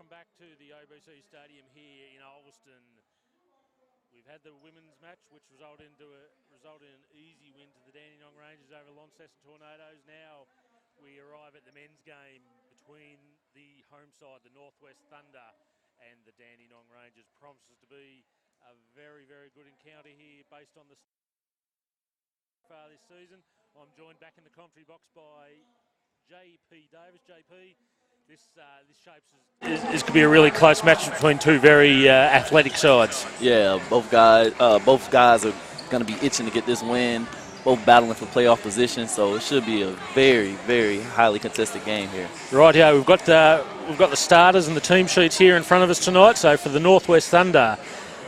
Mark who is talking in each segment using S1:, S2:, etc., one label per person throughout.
S1: Welcome back to the OBC Stadium here in Ulverston. We've had the women's match, which resulted in an easy win to the Dandenong Rangers over Launceston Tornadoes. Now we arrive at the men's game between the home side, the Northwest Thunder, and the Dandenong Rangers. Promises to be a very, very good encounter here based on the far this season. I'm joined back in the commentary box by JP Davis. JP, this shapes is could be a really close match between two very athletic sides.
S2: Yeah, both guys are going to be itching to get this win. Both battling for playoff position, so it should be a very, very highly contested game here.
S1: Right, yeah, we've got the starters and the team sheets here in front of us tonight. So for the Northwest Thunder,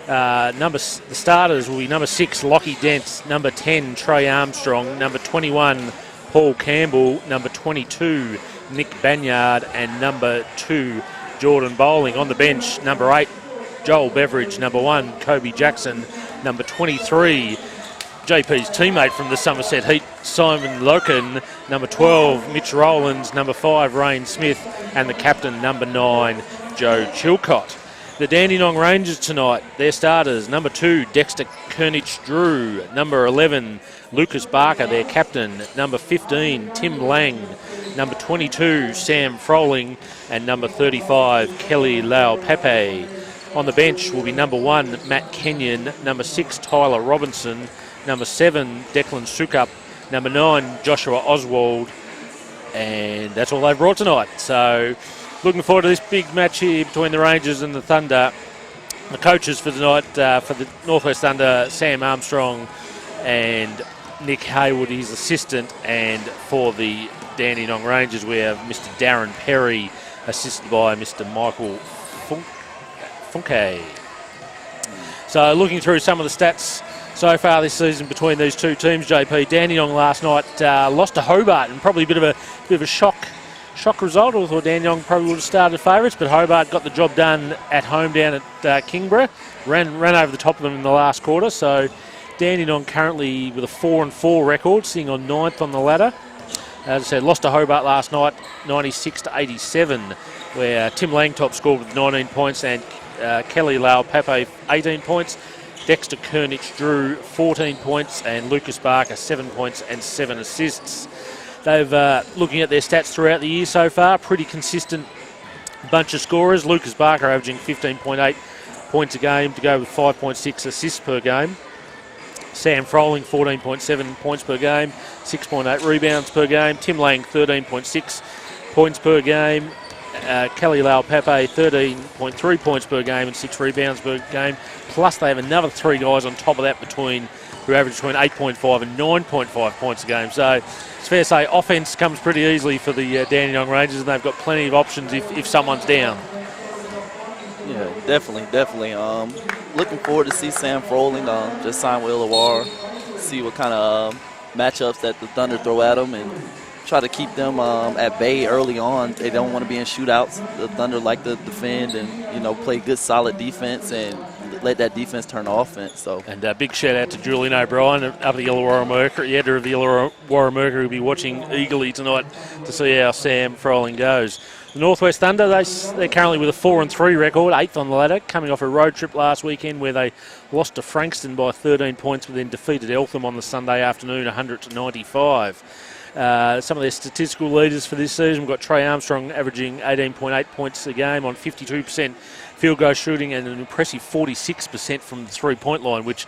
S1: the starters will be number 6 Lockie Dent, number 10 Trey Armstrong, number 21 Paul Campbell, number 22 Nick Banyard, and number 2 Jordan Bowling. On the bench, number 8 Joel Beveridge, number 1 Kobe Jackson, number 23 JP's teammate from the Somerset Heat, Simon Loken, number 12 Mitch Rowlands, number 5 Rain Smith, and the captain, number 9 Joe Chilcott. The Dandenong Rangers tonight, their starters, number 2 Dexter Kernich-Drew, number 11 Lucas Barker, their captain, number 15 Tim Lang, number 22 Sam Froling, and number 35 Kelly Lau-Pepe. On the bench will be number 1 Matt Kenyon, number 6 Tyler Robinson, number 7 Declan Sukup, number 9 Joshua Oswald, and that's all they've brought tonight. So looking forward to this big match here between the Rangers and the Thunder. The coaches for the night, for the Northwest Thunder, Sam Armstrong and Nick Hayward, his assistant, and for the Dandenong Rangers we have Mr. Darren Perry, assisted by Mr. Michael Funke. So looking through some of the stats so far this season between these two teams, JP, Dandenong last night lost to Hobart, and probably a bit of a shock result. I thought Dandenong probably would have started favourites, but Hobart got the job done at home down at Kingborough, ran over the top of them in the last quarter. So Dandenong currently with a 4-4 record, sitting on 9th on the ladder. As I said, lost to Hobart last night, 96-87, where Tim Langtop scored with 19 points and Kelly Lau-Pepe 18 points. Dexter Kernich-Drew 14 points, and Lucas Barker 7 points and 7 assists. They've, looking at their stats throughout the year so far, pretty consistent bunch of scorers. Lucas Barker averaging 15.8 points a game to go with 5.6 assists per game. Sam Froling 14.7 points per game, 6.8 rebounds per game. Tim Lang 13.6 points per game. Kelly Lau-Pepe 13.3 points per game and 6 rebounds per game. Plus they have another 3 guys on top of that who average between 8.5 and 9.5 points a game. So it's fair to say offence comes pretty easily for the Dandenong Rangers, and they've got plenty of options if someone's down.
S2: Yeah, definitely. Looking forward to see Sam Froling just sign with Illawarra, see what kind of matchups that the Thunder throw at them, and try to keep them at bay early on. They don't want to be in shootouts. The Thunder like to defend and play good solid defense and let that defense turn offense. So, and
S1: a big shout out to Julian O'Brien up at the Illawarra Mercury, the editor of the Illawarra Mercury, will be watching eagerly tonight to see how Sam Froling goes. The Northwest Thunder, they're currently with a 4-3 record, 8th on the ladder, coming off a road trip last weekend where they lost to Frankston by 13 points, but then defeated Eltham on the Sunday afternoon 100-95. Some of their statistical leaders for this season, we've got Trey Armstrong averaging 18.8 points a game on 52% field goal shooting and an impressive 46% from the three-point line, which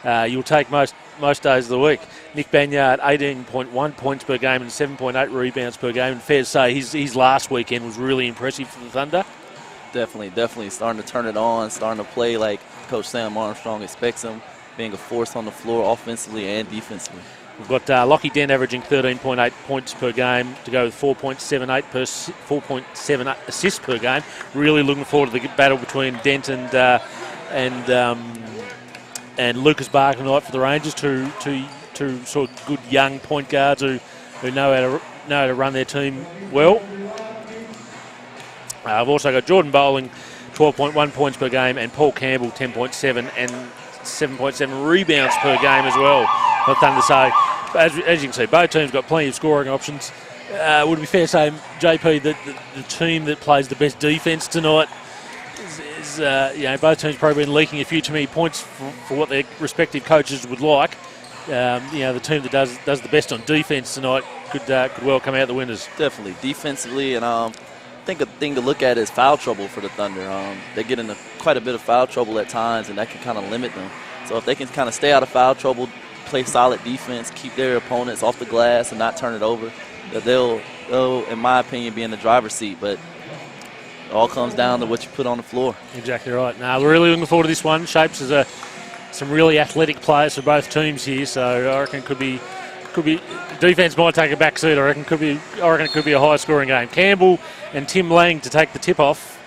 S1: you'll take most days of the week. Nick Banyard 18.1 points per game and 7.8 rebounds per game. And fair to say his last weekend was really impressive for the Thunder.
S2: Definitely starting to turn it on, starting to play like Coach Sam Armstrong expects him, being a force on the floor offensively and defensively.
S1: We've got Lockie Dent averaging 13.8 points per game to go with 4.7 assists per game. Really looking forward to the battle between Dent and Lucas Barker tonight for the Rangers, two sort of good young point guards who know how to run their team well. I've also got Jordan Bowling 12.1 points per game and Paul Campbell 10.7 and 7.7 rebounds per game as well. For Thunder. So as you can see, both teams got plenty of scoring options. would it be fair to say, JP, that the team that plays the best defence tonight is both teams probably been leaking a few too many points for what their respective coaches would like. The team that does the best on defence tonight could well come out the winners.
S2: Definitely defensively, and I think a thing to look at is foul trouble for the Thunder. They get into quite a bit of foul trouble at times, and that can kind of limit them. So if they can kind of stay out of foul trouble, play solid defense, keep their opponents off the glass and not turn it over, that they'll, in my opinion, be in the driver's seat. But it all comes down to what you put on the floor.
S1: Exactly right. Now, we're really looking forward to this one. Shapes is some really athletic players for both teams here, so I reckon it could be defence might take a back seat. I reckon it could be a high scoring game. Campbell and Tim Lang to take the tip off,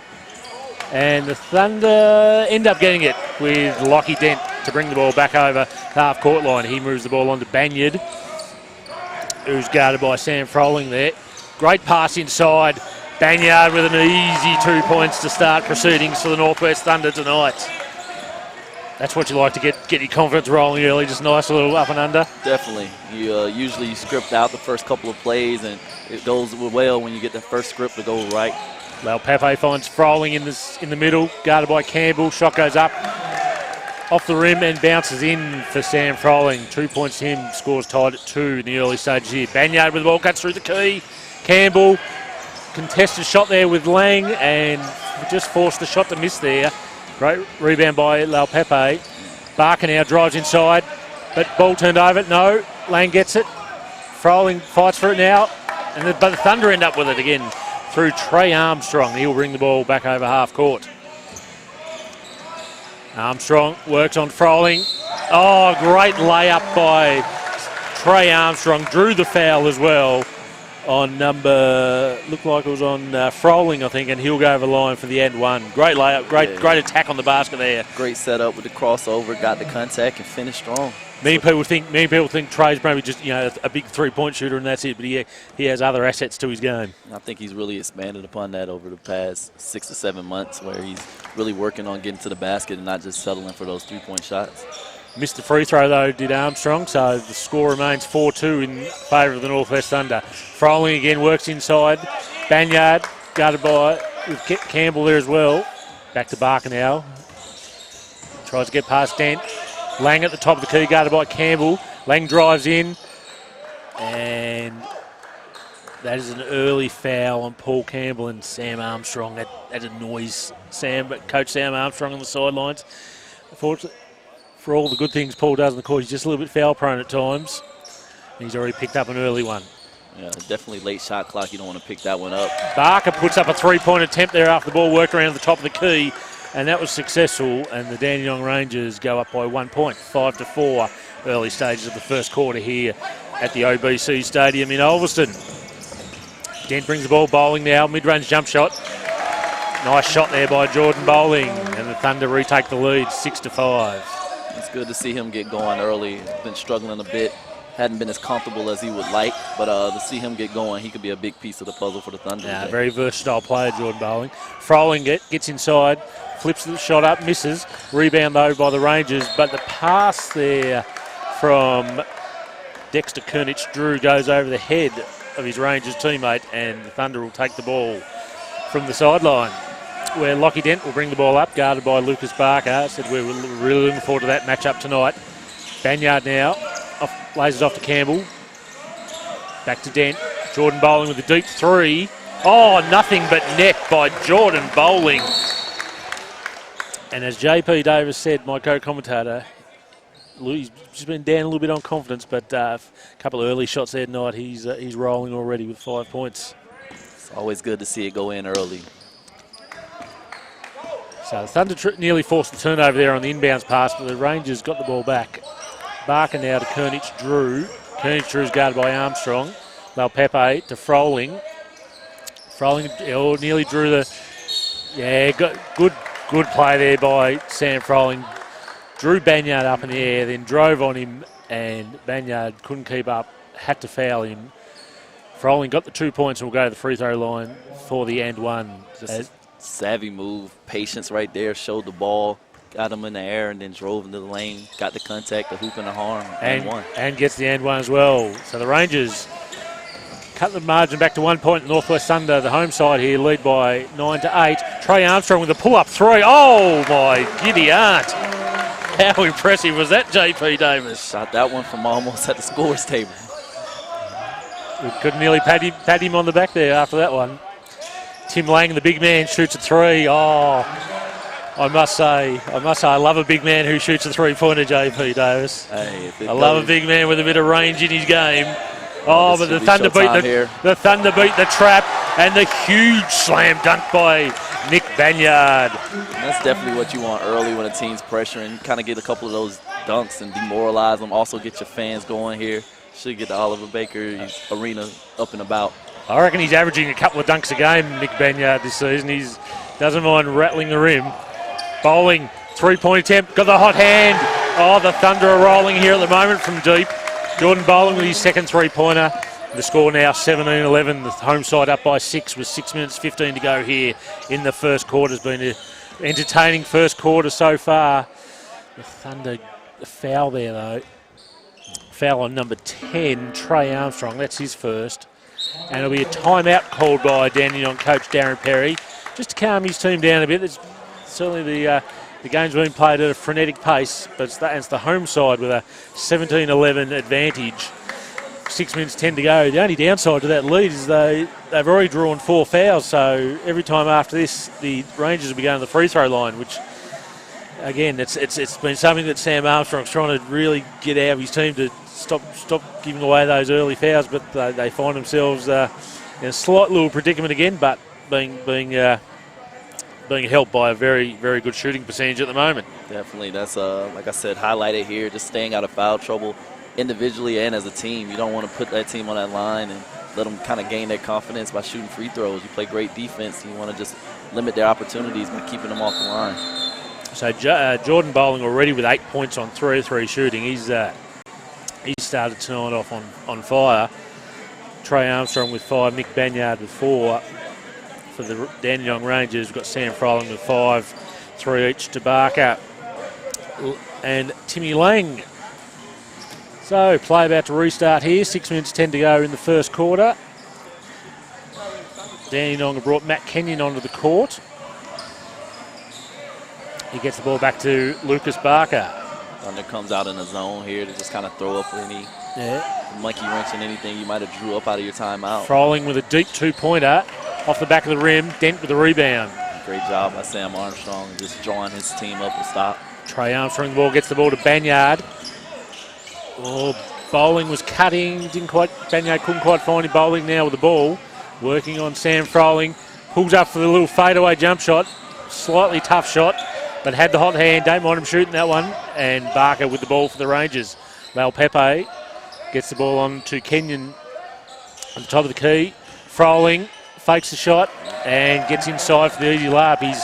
S1: and the Thunder end up getting it with Lockie Dent to bring the ball back over half court line. He moves the ball on to Banyard, who's guarded by Sam Froling there. Great pass inside. Banyard with an easy 2 points to start proceedings for the Northwest Thunder tonight. That's what you like to get your confidence rolling early, just nice little up and under. Definitely.
S2: You usually script out the first couple of plays, and it goes well when you get the first script to go right.
S1: Well, Pepe finds Froling in the middle, guarded by Campbell. Shot goes up off the rim and bounces in for Sam Froling. 2 points to him, scores tied at 2 in the early stages here. Banyard with the ball, cuts through the key. Campbell, contested shot there with Lang, and just forced the shot to miss there. Great rebound by Lau Pepe. Barker now drives inside, but ball turned over. No, Lang gets it. Froling fights for it now, but the Thunder end up with it again through Trey Armstrong. He'll bring the ball back over half court. Armstrong works on Froling. Oh, great layup by Trey Armstrong. Drew the foul as well on looked like it was on Froling, I think, and he'll go over the line for the end one. Great layup, great attack on the basket there.
S2: Great setup with the crossover, got the contact and finished strong.
S1: Many people think Trey's maybe just a big 3-point shooter and that's it, but he has other assets to his game.
S2: I think he's really expanded upon that over the past 6 to 7 months, where he's really working on getting to the basket and not just settling for those 3-point shots.
S1: Missed the free throw though, did Armstrong, so the score remains 4-2 in favour of the Northwest Thunder. Froling again works inside. Banyard guarded by with Campbell there as well. Back to Barker now. Tries to get past Dent. Lang at the top of the key, guarded by Campbell. Lang drives in, and that is an early foul on Paul Campbell and Sam Armstrong. That annoys Coach Sam Armstrong on the sidelines. Unfortunately, for all the good things Paul does on the court, he's just a little bit foul prone at times. He's already picked up an early one.
S2: Yeah, definitely late shot clock. You don't want to pick that one up.
S1: Barker puts up a 3-point attempt there after the ball worked around the top of the key, and that was successful, and the Dandenong Rangers go up by 1 point, 5-4, early stages of the first quarter here at the OBC Stadium in Ulverston. Dent brings the ball bowling now, mid-range jump shot. Nice shot there by Jordan Bowling, and the Thunder retake the lead 6-5.
S2: It's good to see him get going early. He's been struggling a bit. Hadn't been as comfortable as he would like, but to see him get going, he could be a big piece of the puzzle for the Thunder.
S1: Yeah, very versatile player, Jordan Bowling. Froling gets inside, flips the shot up, misses. Rebound, though, by the Rangers, but the pass there from Dexter Kernich-Drew goes over the head of his Rangers teammate, and the Thunder will take the ball from the sideline, where Lockie Dent will bring the ball up, guarded by Lucas Barker. Said we're really looking forward to that matchup tonight. Banyard now, lasers off to Campbell. Back to Dent. Jordan Bowling with a deep three. Oh, nothing but net by Jordan Bowling. And as JP Davis said, my co-commentator, he's just been down a little bit on confidence, but a couple of early shots there tonight. He's rolling already with 5 points.
S2: It's always good to see it go in early.
S1: So the Thunder nearly forced the turnover there on the inbounds pass, but the Rangers got the ball back. Barker now to Kernich-Drew. Kernich-Drew's guarded by Armstrong. Lau Pepe to Froling. Froling nearly drew the... Yeah, good play there by Sam Froling. Drew Banyard up in the air, then drove on him, and Banyard couldn't keep up, had to foul him. Froling got the 2 points and will go to the free throw line for the and one.
S2: Just savvy move, patience right there, showed the ball, got him in the air, and then drove into the lane, got the contact, the hoop and the harm, and won.
S1: And gets the and one as well. So the Rangers cut the margin back to 1 point. Northwest Thunder, the home side here, lead by 9-8. Trey Armstrong with a pull-up three. Oh, my giddy aunt. How impressive was that, JP Davis?
S2: Shot that one from almost at the scores table.
S1: We could nearly pat him on the back there after that one. Tim Lang, the big man, shoots a three. Oh, I must say, I love a big man who shoots a three-pointer, JP Davis.
S2: Hey,
S1: I love a big man with a bit of range in his game. Oh, but the Thunder beat the trap, and the huge slam dunk by Nick Banyard.
S2: And that's definitely what you want early when a team's pressuring. Kind of get a couple of those dunks and demoralize them. Also get your fans going here. Should get the Oliver Baker arena up and about.
S1: I reckon he's averaging a couple of dunks a game, Nick Banyard, this season. He doesn't mind rattling the rim. Bowling, three-point attempt, got the hot hand. Oh, the Thunder are rolling here at the moment from deep. Jordan Bowling with his second three-pointer. The score now 17-11. The home side up by 6 with 6 minutes 15 to go here in the first quarter. It's been an entertaining first quarter so far. The Thunder, the foul there though. Foul on number 10, Trey Armstrong. That's his first. And it'll be a timeout called by Dandenong coach Darren Perry, just to calm his team down a bit. It's certainly the game's been played at a frenetic pace, but it's the home side with a 17-11 advantage. 6 minutes 10 to go. The only downside to that lead is they've already drawn 4 fouls, so every time after this, the Rangers will be going to the free throw line, which, again, it's been something that Sam Armstrong's trying to really get out of his team to stop giving away those early fouls, but they find themselves in a slight little predicament again, but being helped by a very, very good shooting percentage at the moment.
S2: Definitely. That's, like I said, highlighted here, just staying out of foul trouble individually and as a team. You don't want to put that team on that line and let them kind of gain their confidence by shooting free throws. You play great defense, and you want to just limit their opportunities by keeping them off the line.
S1: So Jordan Bowling already with 8 points on 3-3 shooting. He started tonight off on fire. Trey Armstrong with 5, Nick Banyard with 4. For the Dandenong Rangers, we've got Sam Froling with 5, 3 each to Barker and Timmy Lang. So play about to restart here. 6 minutes 10 to go in the first quarter. Dandenong have brought Matt Kenyon onto the court. He gets the ball back to Lucas Barker.
S2: Thunder comes out in the zone here to just kind of throw up any monkey wrench and anything you might have drew up out of your timeout.
S1: Froling with a deep two-pointer off the back of the rim. Dent with the rebound.
S2: Great job by Sam Armstrong, just drawing his team up and stop.
S1: Trey Armstrong the ball gets the ball to Banyard. Oh, Bowling was cutting, Banyard couldn't quite find him. Bowling now with the ball, working on Sam Froling. Pulls up for the little fadeaway jump shot. Slightly tough shot, but had the hot hand. Don't mind him shooting that one. And Barker with the ball for the Rangers. Lau Pepe gets the ball on to Kenyon at the top of the key. Froling fakes the shot and gets inside for the easy layup. He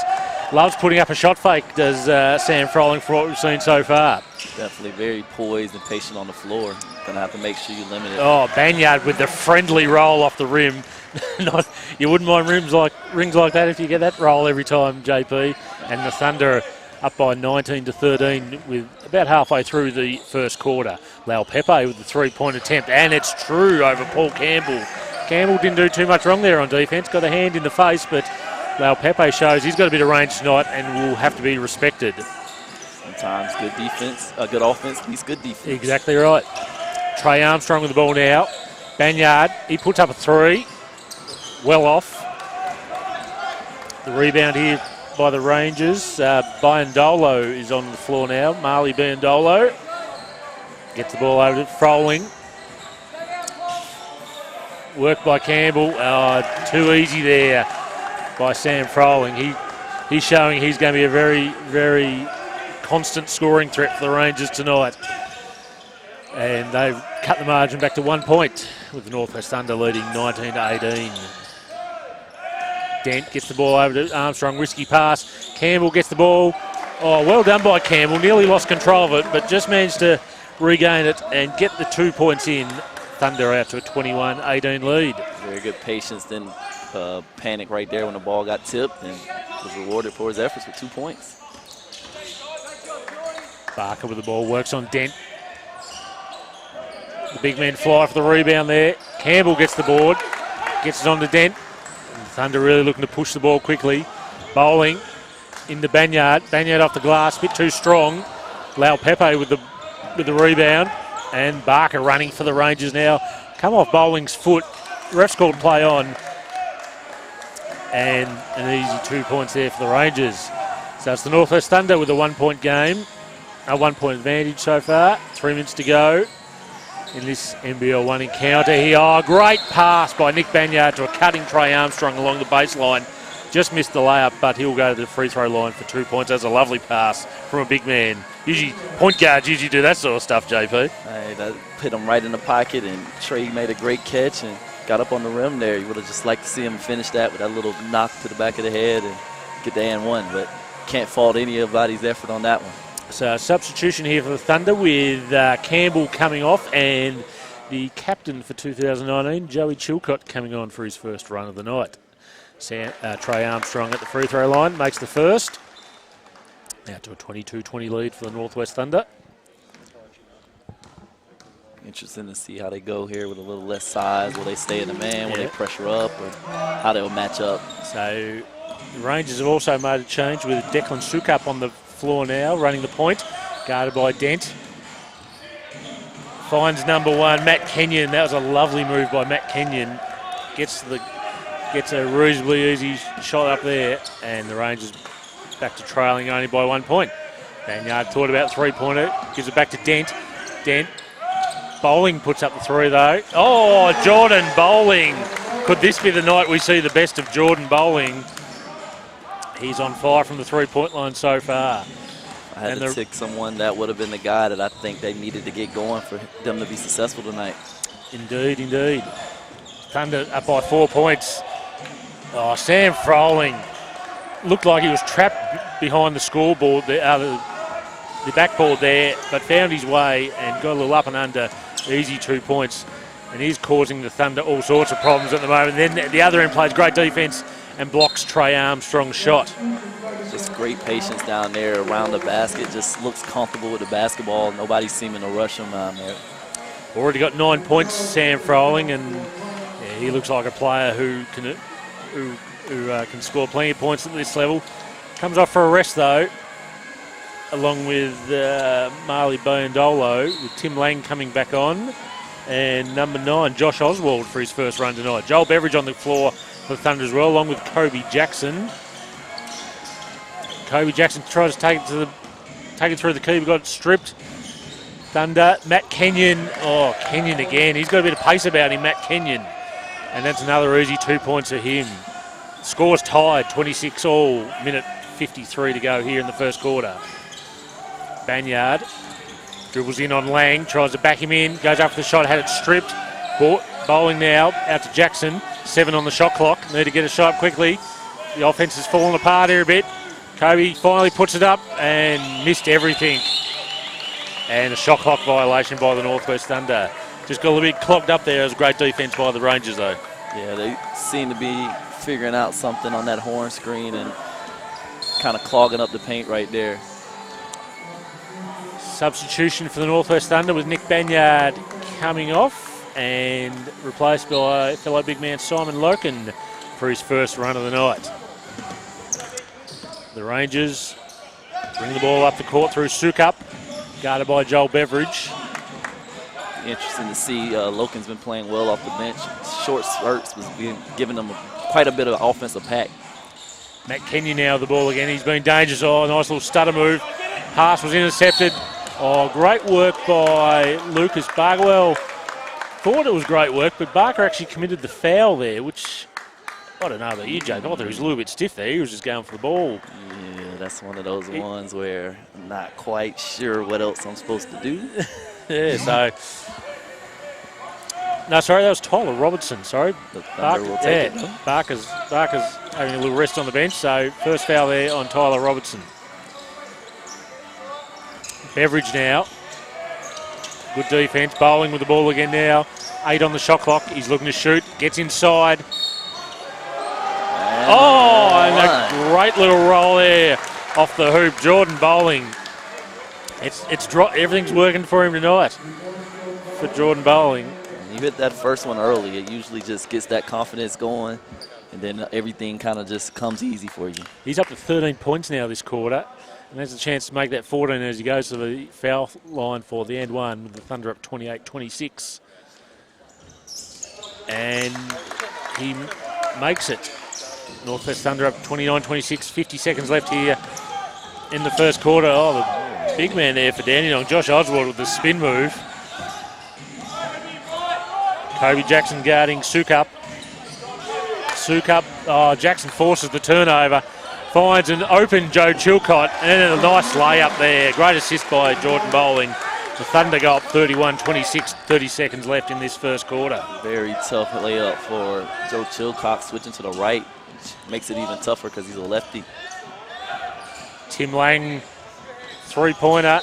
S1: loves putting up a shot fake, does Sam Froling, for what we've seen so far.
S2: Definitely very poised and patient on the floor. Going to have to make sure you limit it.
S1: Oh, Banyard with the friendly roll off the rim. You wouldn't mind rings like that if you get that roll every time, JP. And the Thunder up by 19-13 with about halfway through the first quarter. Lau Pepe with the three-point attempt, and it's true over Paul Campbell. Campbell didn't do too much wrong there on defence, got a hand in the face, but Lau Pepe shows he's got a bit of range tonight and will have to be respected.
S2: Sometimes good defense, good offense beats good defense.
S1: Exactly right. Trey Armstrong with the ball now. Banyard, he puts up a three. Well off. The rebound here by the Rangers. Biondolo is on the floor now. Marley Biondolo gets the ball over to Froling. Work by Campbell. Too easy there by Sam Froling. He's showing he's going to be a very, very constant scoring threat for the Rangers tonight. And they've cut the margin back to 1 point with the Northwest Thunder leading 19-18. Dent gets the ball over to Armstrong. Risky pass. Campbell gets the ball. Oh, well done by Campbell. Nearly lost control of it, but just managed to regain it and get the 2 points in. Thunder out to a 21-18 lead.
S2: Very good patience, then panic right there when the ball got tipped, and was rewarded for his efforts with 2 points.
S1: Barker with the ball, works on Dent. The big men fly for the rebound there. Campbell gets the board, gets it on to Dent. And Thunder really looking to push the ball quickly. Bowling into Banyard. Banyard off the glass, a bit too strong. Lau Pepe with the rebound. And Barker running for the Rangers now. Come off Bowling's foot. Ref's called play on. And an easy 2 points there for the Rangers. So it's the Northwest Thunder with a 1 point game. A 1 point advantage so far. 3 minutes to go in this NBL1 encounter here. Oh, great pass by Nick Banyard to a cutting Trey Armstrong along the baseline. Just missed the layup, but he'll go to the free throw line for 2 points. That's a lovely pass from a big man. Usually, point guards usually do that sort of stuff, JP.
S2: Hey, that put him right in the pocket, and Trey made a great catch and got up on the rim there. You would have just liked to see him finish that with that little knock to the back of the head and get the and one, but can't fault anybody's effort on that one. So
S1: substitution here for the Thunder with Campbell coming off and the captain for 2019, Joey Chilcott, coming on for his first run of the night. Trey Armstrong at the free throw line makes the first. Now to a 22-20 lead for the Northwest Thunder.
S2: Interesting to see how they go here with a little less size. Will they stay in the man? Will they pressure up? Or how they'll match up?
S1: So the Rangers have also made a change with Declan Sukup on the floor now, running the point, guarded by Dent. Finds number one, Matt Kenyon. That was a lovely move by Matt Kenyon. Gets a reasonably easy shot up there, and the Rangers back to trailing only by 1 point. Banyard thought about three-pointer, gives it back to Dent. Dent. Bowling puts up the three, though. Oh, Jordan Bowling. Could this be the night we see the best of Jordan Bowling? He's on fire from the three-point line so far.
S2: I had to pick someone that would have been the guy that I think they needed to get going for them to be successful tonight.
S1: Indeed, indeed. Thunder up by 4 points. Oh, Sam Froling looked like he was trapped behind the scoreboard, the backboard there, but found his way and got a little up and under. Easy 2 points. And he's causing the Thunder all sorts of problems at the moment. Then the other end plays great defence and blocks Trey Armstrong's shot.
S2: Just great patience down there around the basket. Just looks comfortable with the basketball. Nobody's seeming to rush him down there.
S1: Already got 9 points, Sam Froling, and he looks like a player who can score plenty of points at this level. Comes off for a rest though, along with Marley Boyandolo, with Tim Lang coming back on, and number 9, Josh Oswald, for his first run tonight. Joel Beveridge on the floor for the Thunder as well, along with Kobe Jackson. Kobe Jackson tries to take it through the key, but got it stripped. Thunder, Matt Kenyon. Oh, Kenyon again. He's got a bit of pace about him, Matt Kenyon. And that's another easy 2 points for him. Score's tied, 26 all, minute 53 to go here in the first quarter. Banyard dribbles in on Lang, tries to back him in, goes up for the shot, had it stripped. Bowling now, out to Jackson. 7 on the shot clock. Need to get a shot quickly. The offense has fallen apart here a bit. Kobe finally puts it up and missed everything. And a shot clock violation by the Northwest Thunder. Just got a little bit clogged up there. It was great defence by the Rangers, though.
S2: Yeah, they seem to be figuring out something on that horn screen and kind of clogging up the paint right there.
S1: Substitution for the Northwest Thunder with Nick Banyard coming off and replaced by fellow big man Simon Loken for his first run of the night. The Rangers bring the ball up the court through Sukup, guarded by Joel Beveridge.
S2: Interesting to see Loken's been playing well off the bench. Short spurts was giving them quite a bit of offensive pack.
S1: Matt Kenyon now with the ball again. He's been dangerous. Oh, nice little stutter move. Pass was intercepted. Oh, great work by Lucas Bargwell. Thought it was great work, but Barker actually committed the foul there, which I don't know about you, Jake. I thought he was a little bit stiff there. He was just going for the ball.
S2: Yeah, that's one of those ones where I'm not quite sure what else I'm supposed to do.
S1: Yeah, so... No, sorry, that was Tyler Robertson, sorry. Barker's having a little rest on the bench, so first foul there on Tyler Robertson. Beveridge now. Good defence. Bowling with the ball again now. 8 on the shot clock. He's looking to shoot. Gets inside. And a great little roll there off the hoop. Jordan Bowling. Everything's working for him tonight. For Jordan Bowling.
S2: When you hit that first one early, it usually just gets that confidence going, and then everything kind of just comes easy for you.
S1: He's up to 13 points now this quarter, and there's a chance to make that 14 as he goes to the foul line for the end one, with the Thunder up 28-26. And he makes it. Northwest Thunder up 29-26, 50 seconds left here in the first quarter. Oh, the big man there for Dandenong, Josh Oswald with the spin move. Kobe Jackson guarding Sukup. Jackson forces the turnover, finds an open Joe Chilcott, and then a nice layup there. Great assist by Jordan Bowling. The Thunder go up 31-26, 30 seconds left in this first quarter.
S2: Very tough layup for Joe Chilcott, switching to the right. Makes it even tougher because he's a lefty.
S1: Tim Lang, three-pointer.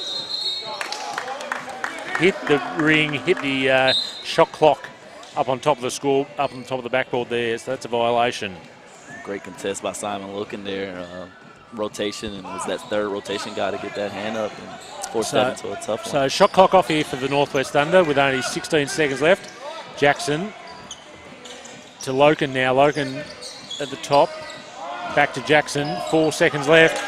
S1: Hit the ring, hit the shot clock up on top of the score, up on top of the backboard there, so that's a violation.
S2: Great contest by Simon Looking there. Rotation, and was that third rotation guy to get that hand up and force that into a tough one.
S1: So shot clock off here for the Northwest Thunder with only 16 seconds left. Jackson to Loken now. Loken at the top. Back to Jackson. 4 seconds left.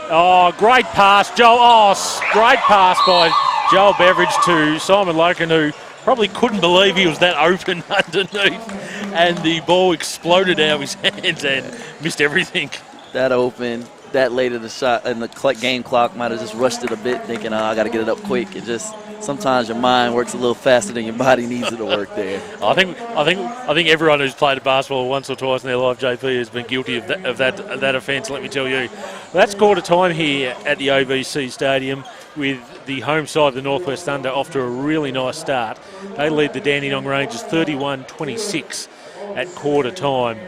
S1: Oh, great pass, Joel. Oh, great pass by Joel Beveridge to Simon Loken, who probably couldn't believe he was that open underneath, and the ball exploded out of his hands and missed everything.
S2: That open, that late in the shot, and the game clock might have just rushed it a bit, thinking, I got to get it up quick. It just, sometimes your mind works a little faster than your body needs it to work there.
S1: I think everyone who's played basketball once or twice in their life, JP, has been guilty of that offence, let me tell you. Well, that's quarter time here at the OBC Stadium, with the home side of the Northwest Thunder off to a really nice start. They lead the Dandenong Rangers 31-26 at quarter time.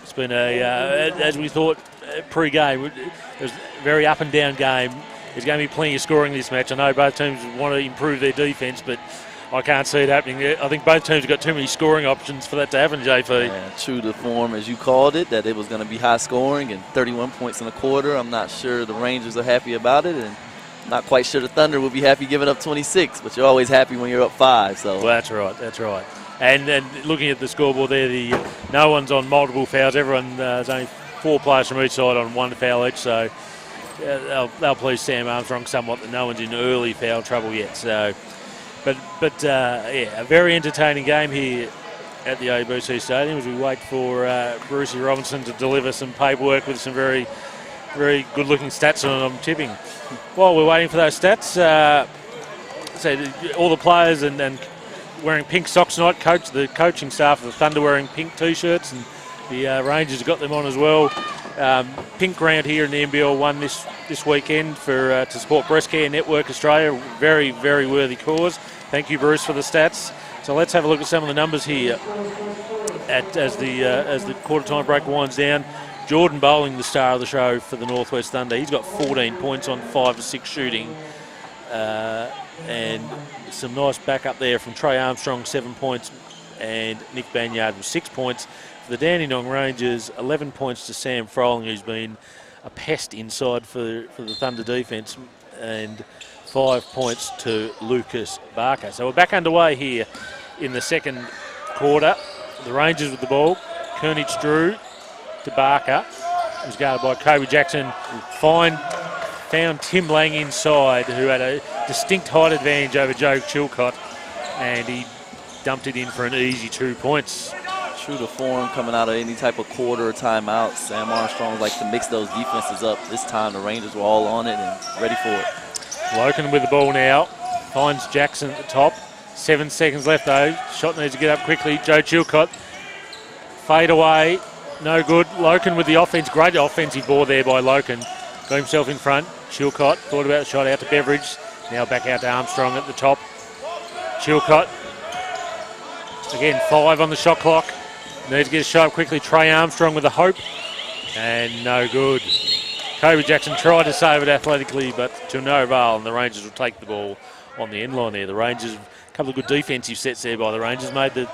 S1: It's been as we thought pre-game, it was a very up and down game. There's going to be plenty of scoring this match. I know both teams want to improve their defence, but I can't see it happening. I think both teams have got too many scoring options for that to happen, JP.
S2: Yeah, true to form, as you called it, that it was going to be high scoring and 31 points in a quarter. I'm not sure the Rangers are happy about it, and not quite sure the Thunder will be happy giving up 26, but you're always happy when you're up 5. So.
S1: Well, that's right. And looking at the scoreboard there, no one's on multiple fouls. There's only 4 players from each side on 1 foul each, so they'll please Sam Armstrong somewhat that no one's in early foul trouble yet. So, but a very entertaining game here at the ABC Stadium as we wait for Brucey Robinson to deliver some paperwork with some very, very good-looking stats on, I'm tipping. While we're waiting for those stats, so all the players and wearing pink socks tonight. The coaching staff of the Thunder wearing pink T-shirts, and the Rangers have got them on as well. Pink grant here in the NBL1 this weekend to support Breast Care Network Australia. Very, very worthy cause. Thank you, Bruce, for the stats. So let's have a look at some of the numbers here as the quarter time break winds down. Jordan Bowling, the star of the show for the Northwest Thunder. He's got 14 points on 5 of 6 shooting. And some nice backup there from Trey Armstrong, 7 points, and Nick Banyard with 6 points. For the Dandenong Rangers, 11 points to Sam Froling, who's been a pest inside for the Thunder defence, and 5 points to Lucas Barker. So we're back underway here in the second quarter. The Rangers with the ball. Kernich Drew to Barker. It was guarded by Kobe Jackson. Found Tim Lang inside, who had a distinct height advantage over Joe Chilcott, and he dumped it in for an easy 2 points.
S2: True to form coming out of any type of quarter or timeout. Sam Armstrong likes to mix those defenses up. This time the Rangers were all on it and ready for it.
S1: Loken with the ball now. Finds Jackson at the top. 7 seconds left though. Shot needs to get up quickly. Joe Chilcott. Fade away. No good. Loken with the offense. Great offensive ball there by Loken. Got himself in front. Chilcott thought about the shot out to Beveridge. Now back out to Armstrong at the top. Chilcott. Again, 5 on the shot clock. Needs to get a shot up quickly. Trey Armstrong with a hope. And no good. Kobe Jackson tried to save it athletically, but to no avail, and the Rangers will take the ball on the end line there. The Rangers, a couple of good defensive sets there by the Rangers, made the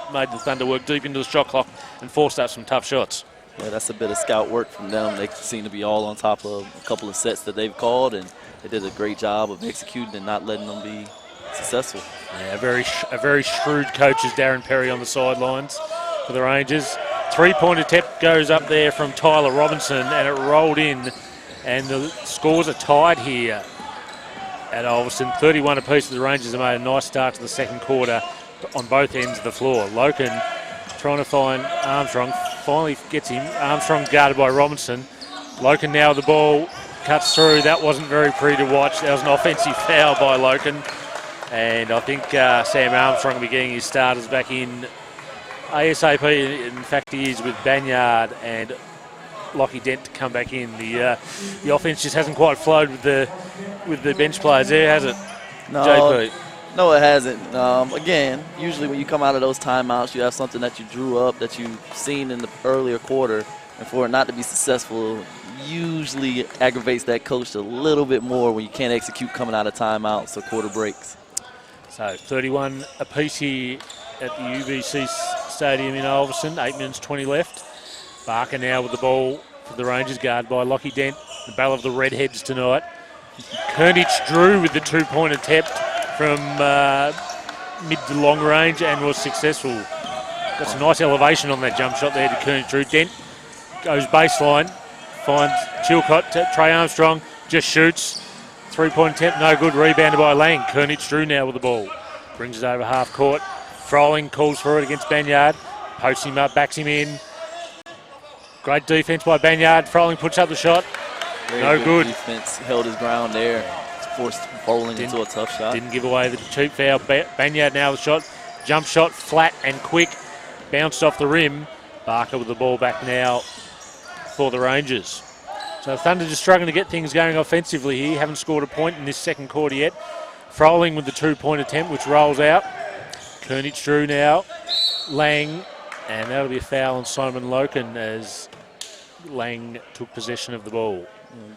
S1: Thunder work deep into the shot clock and forced up some tough shots.
S2: Yeah, that's a bit of scout work from them. They seem to be all on top of a couple of sets that they've called, and they did a great job of executing and not letting them be successful.
S1: Yeah, a very shrewd coach is Darren Perry on the sidelines for the Rangers. Three-point attempt goes up there from Tyler Robinson, and it rolled in, and the scores are tied here at Ulverstone. 31 apiece. The Rangers have made a nice start to the second quarter on both ends of the floor. Loken trying to find Armstrong, finally gets him. Armstrong guarded by Robinson. Loken now with the ball, cuts through. That wasn't very pretty to watch. That was an offensive foul by Loken. And I think Sam Armstrong will be getting his starters back in ASAP. In fact, he is with Banyard and Lockie Dent to come back in. The offense just hasn't quite flowed with the bench players there, has it?
S2: No,
S1: JP?
S2: No, it hasn't. Again, usually when you come out of those timeouts, you have something that you drew up, that you've seen in the earlier quarter, and for it not to be successful usually aggravates that coach a little bit more when you can't execute coming out of timeouts or quarter breaks.
S1: So 31 apiece here at the UBC Stadium in Ulverstone. 8 minutes 20 left. Barker now with the ball for the Rangers, guard by Lockie Dent. The battle of the Redheads tonight. Kernich drew with the two-point attempt from mid to long range and was successful. Got some nice elevation on that jump shot there to Kernich Drew. Dent goes baseline, finds Chilcott, Trey Armstrong, just shoots. Three-point attempt, no good, rebounded by Lang. Kernich Drew now with the ball. Brings it over half court. Froling calls for it against Banyard. Posts him up, backs him in. Great defense by Banyard. Froling puts up the shot.
S2: Very good defense, held his ground there. Forced Froling into a tough shot.
S1: Didn't give away the cheap foul. Banyard now the shot. Jump shot, flat and quick. Bounced off the rim. Barker with the ball back now for the Rangers. So Thunder just struggling to get things going offensively here. Haven't scored a point in this second quarter yet. Froling with the two-point attempt, which rolls out. Kernich Drew now. Lang, and that'll be a foul on Simon Loken as Lang took possession of the ball.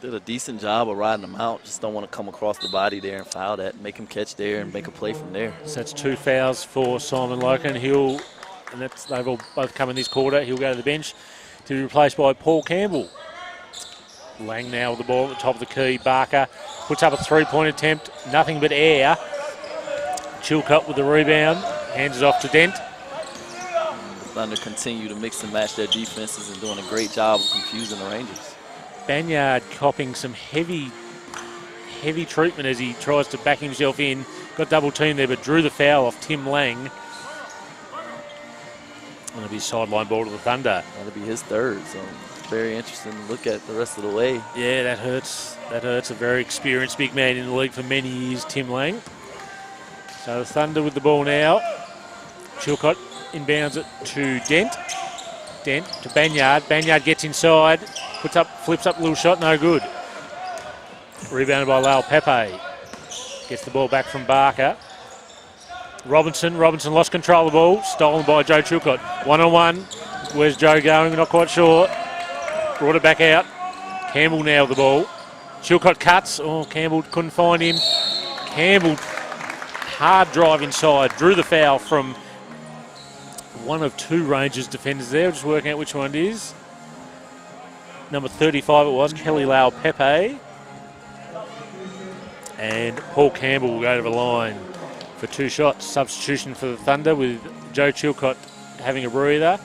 S2: Did a decent job of riding him out. Just don't want to come across the body there and foul that. Make him catch there and make a play from there.
S1: So that's two fouls for Simon Loken. They've all both come in this quarter. He'll go to the bench to be replaced by Paul Campbell. Lang now with the ball at the top of the key. Barker puts up a three-point attempt. Nothing but air. Chilcott with the rebound. Hands it off to Dent.
S2: Thunder continue to mix and match their defenses and doing a great job of confusing the Rangers.
S1: Banyard copping some heavy treatment as he tries to back himself in. Got double teamed there, but drew the foul off Tim Lang. And it'll be sideline ball to the Thunder.
S2: That'll be his third, so very interesting to look at the rest of the way.
S1: Yeah, that hurts. That hurts. A very experienced big man in the league for many years, Tim Lang. So the Thunder with the ball now. Chilcott inbounds it to Dent. Dent to Banyard. Banyard gets inside. Flips up a little shot, no good. Rebounded by Lyle Pepe. Gets the ball back from Barker. Robinson lost control of the ball. Stolen by Joe Chilcott. One-on-one. Where's Joe going? We're not quite sure. Brought it back out. Campbell now with the ball. Chilcott cuts. Oh, Campbell couldn't find him. Campbell, hard drive inside. Drew the foul from one of two Rangers defenders there. Just working out which one it is. Number 35 it was, Kelly Lau Pepe. And Paul Campbell will go to the line for two shots. Substitution for the Thunder with Joe Chilcott having a breather.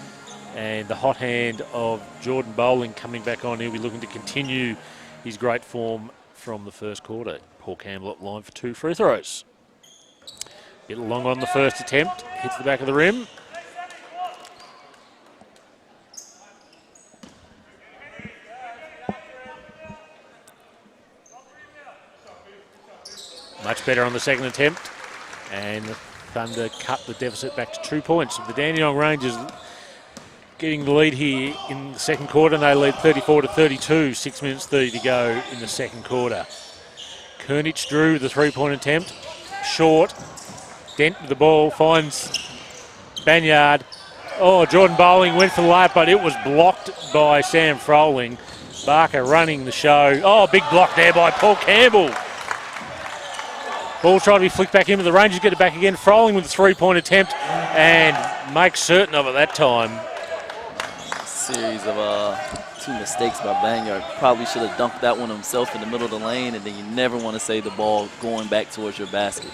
S1: And the hot hand of Jordan Bowling coming back on. He'll be looking to continue his great form from the first quarter. Paul Campbell at line for two free throws. Bit long on the first attempt. Hits the back of the rim. Much better on the second attempt. And the Thunder cut the deficit back to 2 points. The Dandenong Rangers getting the lead here in the second quarter, and they lead 34-32, 6 minutes 30 to go in the second quarter. Kernich Drew the three-point attempt, short. Dent with the ball, finds Banyard. Oh, Jordan Bowling went for the layup, but it was blocked by Sam Froling. Barker running the show. Oh, big block there by Paul Campbell. Ball trying to be flicked back in, but the Rangers get it back again. Froling with a three-point attempt and makes certain of it that time.
S2: Series of two mistakes by Banyard. Probably should have dunked that one himself in the middle of the lane, and then you never want to save the ball going back towards your basket.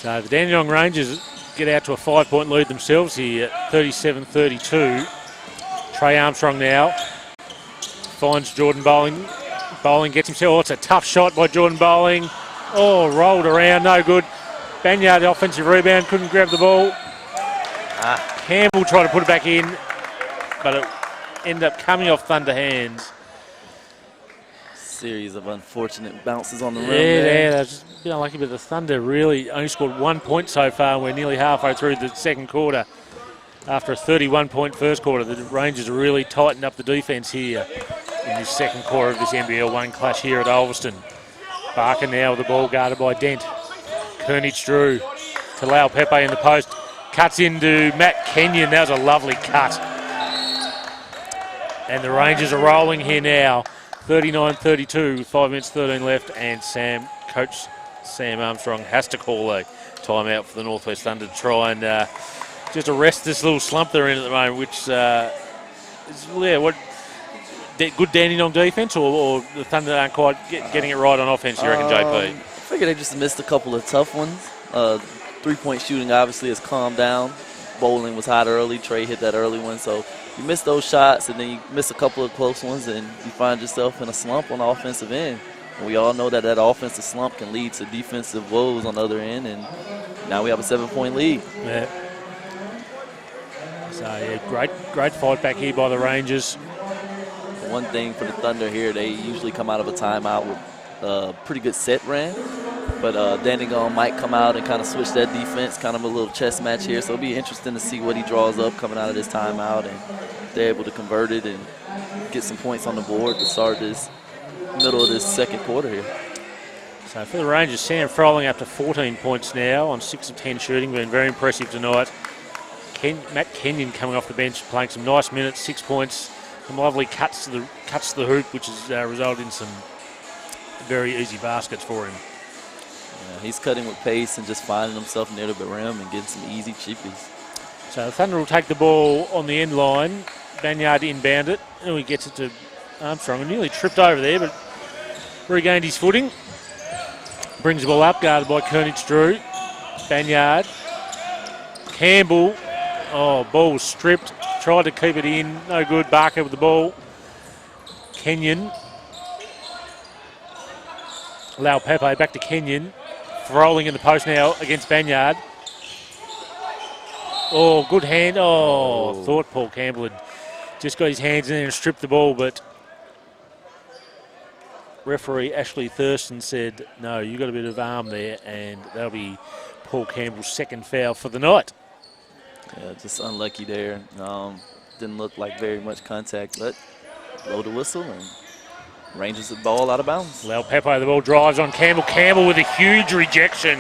S1: So the Dandenong Rangers get out to a 5-point lead themselves here at 37-32. Trey Armstrong now finds Jordan Bowling. Bowling gets himself. Oh, it's a tough shot by Jordan Bowling. Oh, rolled around, no good. Banyard, the offensive rebound, couldn't grab the ball. Campbell tried to put it back in, but it ended up coming off Thunder hands.
S2: Series of unfortunate bounces on the rim.
S1: Yeah, they're just a bit unlucky, but the Thunder really only scored 1 point so far, and we're nearly halfway through the second quarter. After a 31-point first quarter, the Rangers really tightened up the defence here in this second quarter of this NBL1 clash here at Ulverston. Barker now with the ball guarded by Dent. Kernich Drew to Lau Pepe in the post. Cuts into Matt Kenyon. That was a lovely cut. And the Rangers are rolling here now. 39-32 with 5 minutes 13 left, and Coach Sam Armstrong has to call a timeout for the Northwest Thunder to try and just arrest this little slump they're in at the moment, which is good Dandenong defence, or the Thunder aren't quite getting it right on offence, you reckon, JP?
S2: I figure they just missed a couple of tough ones. 3-point shooting obviously has calmed down. Bowling was hot early. Trey hit that early one, so you miss those shots, and then you miss a couple of close ones, and you find yourself in a slump on the offensive end. And we all know that offensive slump can lead to defensive woes on the other end, and now we have a 7-point lead.
S1: Yeah. So, yeah, great fight back here by the Rangers.
S2: One thing for the Thunder here, they usually come out of a timeout with a pretty good set ran. But Dandenong might come out and kind of switch that defense, kind of a little chess match here. So it'll be interesting to see what he draws up coming out of this timeout, and if they're able to convert it and get some points on the board to start this middle of this second quarter here.
S1: So for the Rangers, Sam Froling up to 14 points now on 6 of 10 shooting, been very impressive tonight. Matt Kenyon coming off the bench, playing some nice minutes, 6 points, some lovely cuts to the hoop, which has resulted in some very easy baskets for him.
S2: Yeah, he's cutting with pace and just finding himself near the rim and getting some easy cheapies.
S1: So the Thunder will take the ball on the end line. Banyard inbound it, and he gets it to Armstrong, and nearly tripped over there, but regained his footing. Brings the ball up, guarded by Kernich Drew. Banyard. Campbell. Oh, ball was stripped. Tried to keep it in. No good. Barker with the ball. Kenyon. Lau Pepe back to Kenyon. Rolling in the post now against Banyard. Oh, good hand. Oh, thought Paul Campbell had just got his hands in there and stripped the ball, but referee Ashley Thurston said, no, you got a bit of arm there, and that'll be Paul Campbell's second foul for the night.
S2: Yeah, just unlucky there. Didn't look like very much contact, but blow the whistle and Rangers the ball out of bounds.
S1: Lau Pepe, the ball drives on Campbell. Campbell with a huge rejection.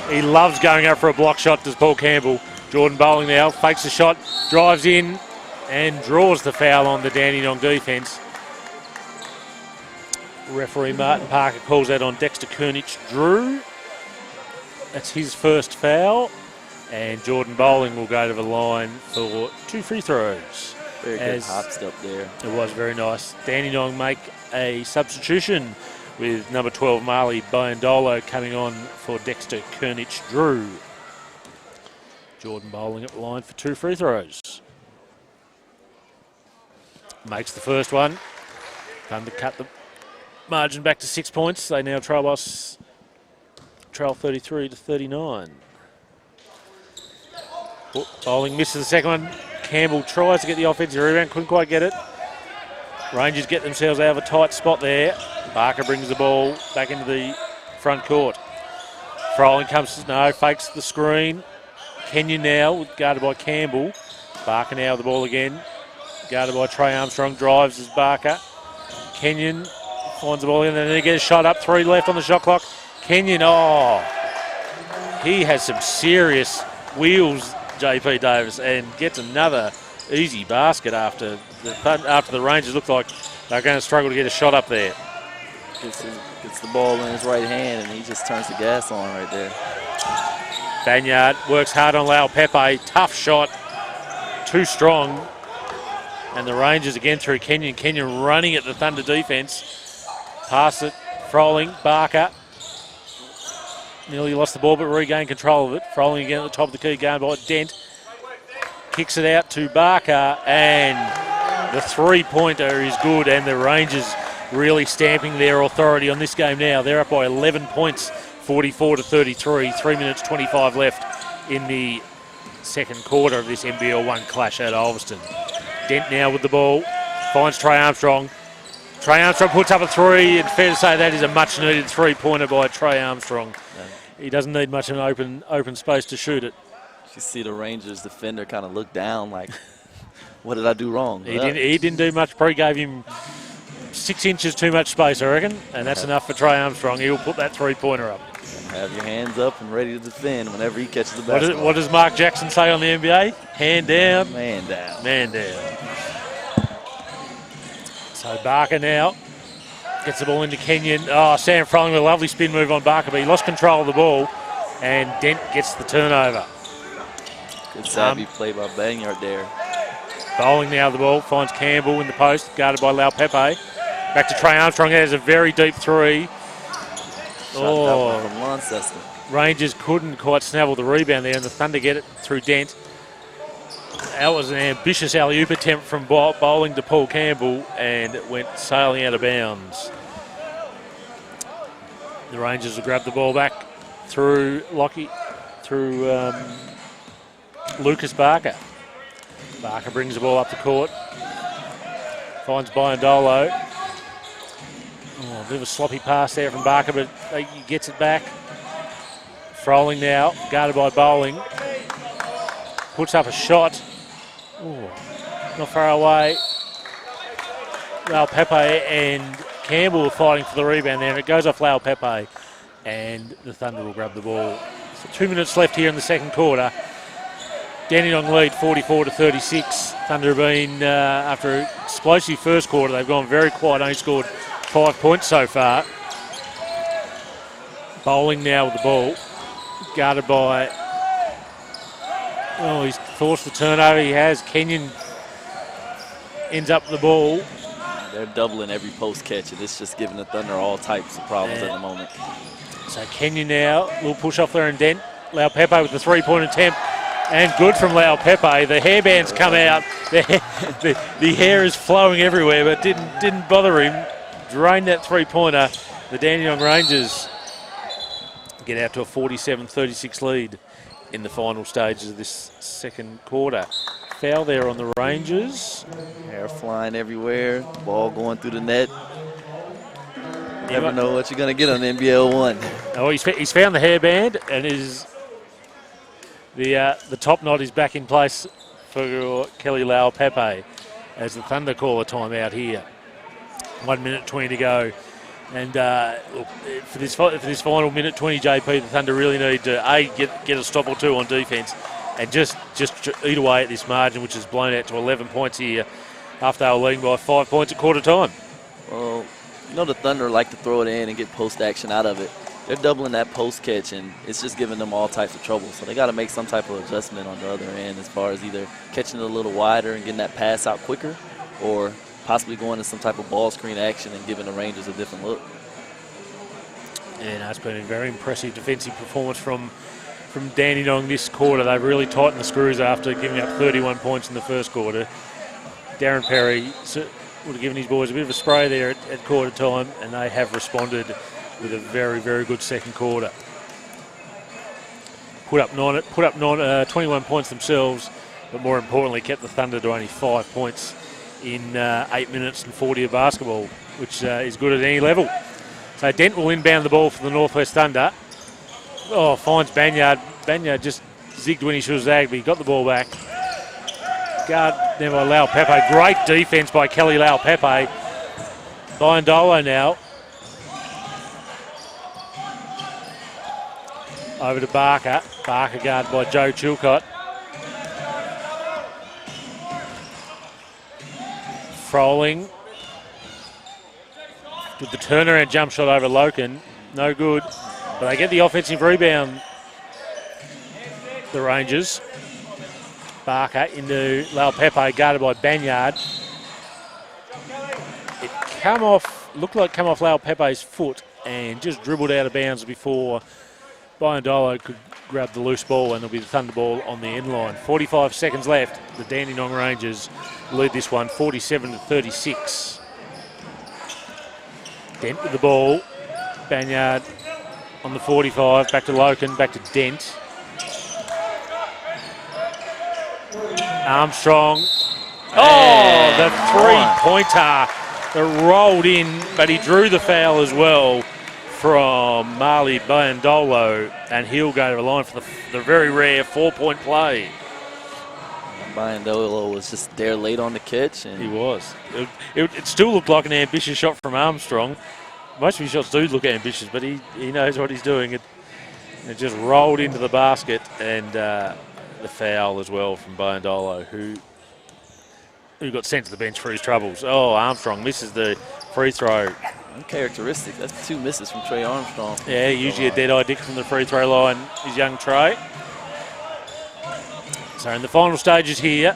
S1: He loves going up for a block shot, does Paul Campbell. Jordan Bowling now fakes the shot, drives in, and draws the foul on the Dandenong defence. Referee Martin Parker calls that on Dexter Kernich Drew. That's his first foul. And Jordan Bowling will go to the line for 2 free throws.
S2: Very good hop step there.
S1: It was very nice. Dandenong make a substitution with number 12 Marley Biondolo coming on for Dexter Kernich Drew. Jordan Bowling at the line for 2 free throws. Makes the first one. Thunder cut the margin back to 6 points. They now trail 33-39. Bowling misses the second one. Campbell tries to get the offensive rebound, couldn't quite get it. Rangers get themselves out of a tight spot there. Barker brings the ball back into the front court. Froling fakes the screen. Kenyon now, guarded by Campbell. Barker now with the ball again. Guarded by Trey Armstrong, drives as Barker. Kenyon finds the ball in, and then he gets a shot up. 3 left on the shot clock. Kenyon, he has some serious wheels, JP Davis, and gets another easy basket after the Rangers looked like they're going to struggle to get a shot up there.
S2: Gets the ball in his right hand, and he just turns the gas on right there.
S1: Banyard works hard on Lau Pepe. Tough shot. Too strong. And the Rangers again through Kenyon. Kenyon running at the Thunder defence. Pass it. Froling. Barker. nearly lost the ball but regained control of it. Rolling again at the top of the key, going by Dent. Kicks it out to Barker, and the three-pointer is good, and the Rangers really stamping their authority on this game now. They're up by 11 points, 44-33, 3 minutes 25 left in the second quarter of this NBL1 clash at Ulverston. Dent now with the ball, finds Trey Armstrong. Trey Armstrong puts up a three, and fair to say that is a much-needed three-pointer by Trey Armstrong. He doesn't need much of an open space to shoot it.
S2: You see the Rangers defender kind of look down like, what did I do wrong?
S1: He didn't do much. Pre gave him 6 inches too much space, I reckon, and that's enough for Trey Armstrong. He'll put that three-pointer up.
S2: Have your hands up and ready to defend whenever he catches the basketball.
S1: What does Mark Jackson say on the NBA? Hand down.
S2: Man down.
S1: Man down. So Barker now gets the ball into Kenyon. Oh, Sam Froling with a lovely spin move on Barker, but he lost control of the ball, and Dent gets the turnover.
S2: Good savvy play by Banyard there.
S1: Bowling now the ball, finds Campbell in the post, guarded by Lau Pepe. Back to Trey Armstrong, there's a very deep three.
S2: Shot from Launceston.
S1: Rangers couldn't quite snavel the rebound there, and the Thunder get it through Dent. That was an ambitious alley-oop attempt from bowling to Paul Campbell, and it went sailing out of bounds. The Rangers will grab the ball back through Lucas Barker. Barker brings the ball up the court. Finds Biondolo. Oh, a bit of a sloppy pass there from Barker, but he gets it back. Froling now, guarded by Bowling. Puts up a shot. Ooh, not far away. Lau Pepe and Campbell are fighting for the rebound there, and it goes off Lau Pepe, and the Thunder will grab the ball. So 2 minutes left here in the second quarter. Dandenong lead 44-36. Thunder have been, after an explosive first quarter, they've gone very quiet, only scored 5 points so far. Bowling now with the ball, guarded by, oh, he's forced the turnover, he has. Kenyon ends up with the ball.
S2: They're doubling every post catch, and it's just giving the Thunder all types of problems at the moment.
S1: So Kenyon now will push off there and Dent. Lau Pepe with the three-point attempt. And good from Lau Pepe. The hairbands come out. The hair is flowing everywhere, but didn't bother him. Drained that three-pointer. The Dandenong Rangers get out to a 47-36 lead in the final stages of this second quarter. Foul there on the Rangers.
S2: Hair flying everywhere. Ball going through the net. You never know what you're going to get on NBL1.
S1: Oh, he's found the hairband, and the top knot is back in place for Kelly Lau Pepe as the Thunder call a timeout here. 1 minute 20 to go. And look, for this final minute 20, JP, the Thunder really need to get a stop or two on defence and just eat away at this margin, which has blown out to 11 points here after they were leading by 5 points at quarter time.
S2: Well, you know the Thunder like to throw it in and get post action out of it. They're doubling that post catch, and it's just giving them all types of trouble. So they got to make some type of adjustment on the other end as far as either catching it a little wider and getting that pass out quicker, or possibly going to some type of ball screen action and giving the Rangers a different look.
S1: And it's been a very impressive defensive performance from Dandenong this quarter. They've really tightened the screws after giving up 31 points in the first quarter. Darren Perry would have given his boys a bit of a spray there at quarter time, and they have responded with a very, very good second quarter. Put up 21 points themselves, but more importantly kept the Thunder to only 5 points in 8 minutes and 40 of basketball, which is good at any level. So Dent will inbound the ball for the Northwest Thunder. Oh, finds Banyard. Banyard just zigged when he should have zagged, but he got the ball back. Guard there by Lau Pepe. Great defence by Kelly Lau Pepe. Biondolo now. Over to Barker. Barker guarded by Joe Chilcott. Froling. With the turnaround jump shot over Loken. No good. But they get the offensive rebound, the Rangers. Barker into Lau Pepe, guarded by Banyard. It looked like it come off Lau Pepe's foot and just dribbled out of bounds before Biondolo could grab the loose ball and there'll be the Thunder ball on the end line. 45 seconds left. The Dandenong Rangers lead this one 47-36. Dent with the ball. Banyard on the 45. Back to Loken. Back to Dent. Armstrong. Oh, the three-pointer that rolled in, but he drew the foul as well from Marley Biondolo, and he'll go to the line for the very rare 4-point play.
S2: Biondolo was just there late on the catch. And
S1: he was. It still looked like an ambitious shot from Armstrong. Most of his shots do look ambitious, but he knows what he's doing. It just rolled into the basket, and the foul as well from Biondolo, who got sent to the bench for his troubles. Oh, Armstrong misses the free throw.
S2: Uncharacteristic. That's 2 misses from Trey Armstrong.
S1: Yeah, usually a dead-eye dick from the free throw line is young Trey. So in the final stages here,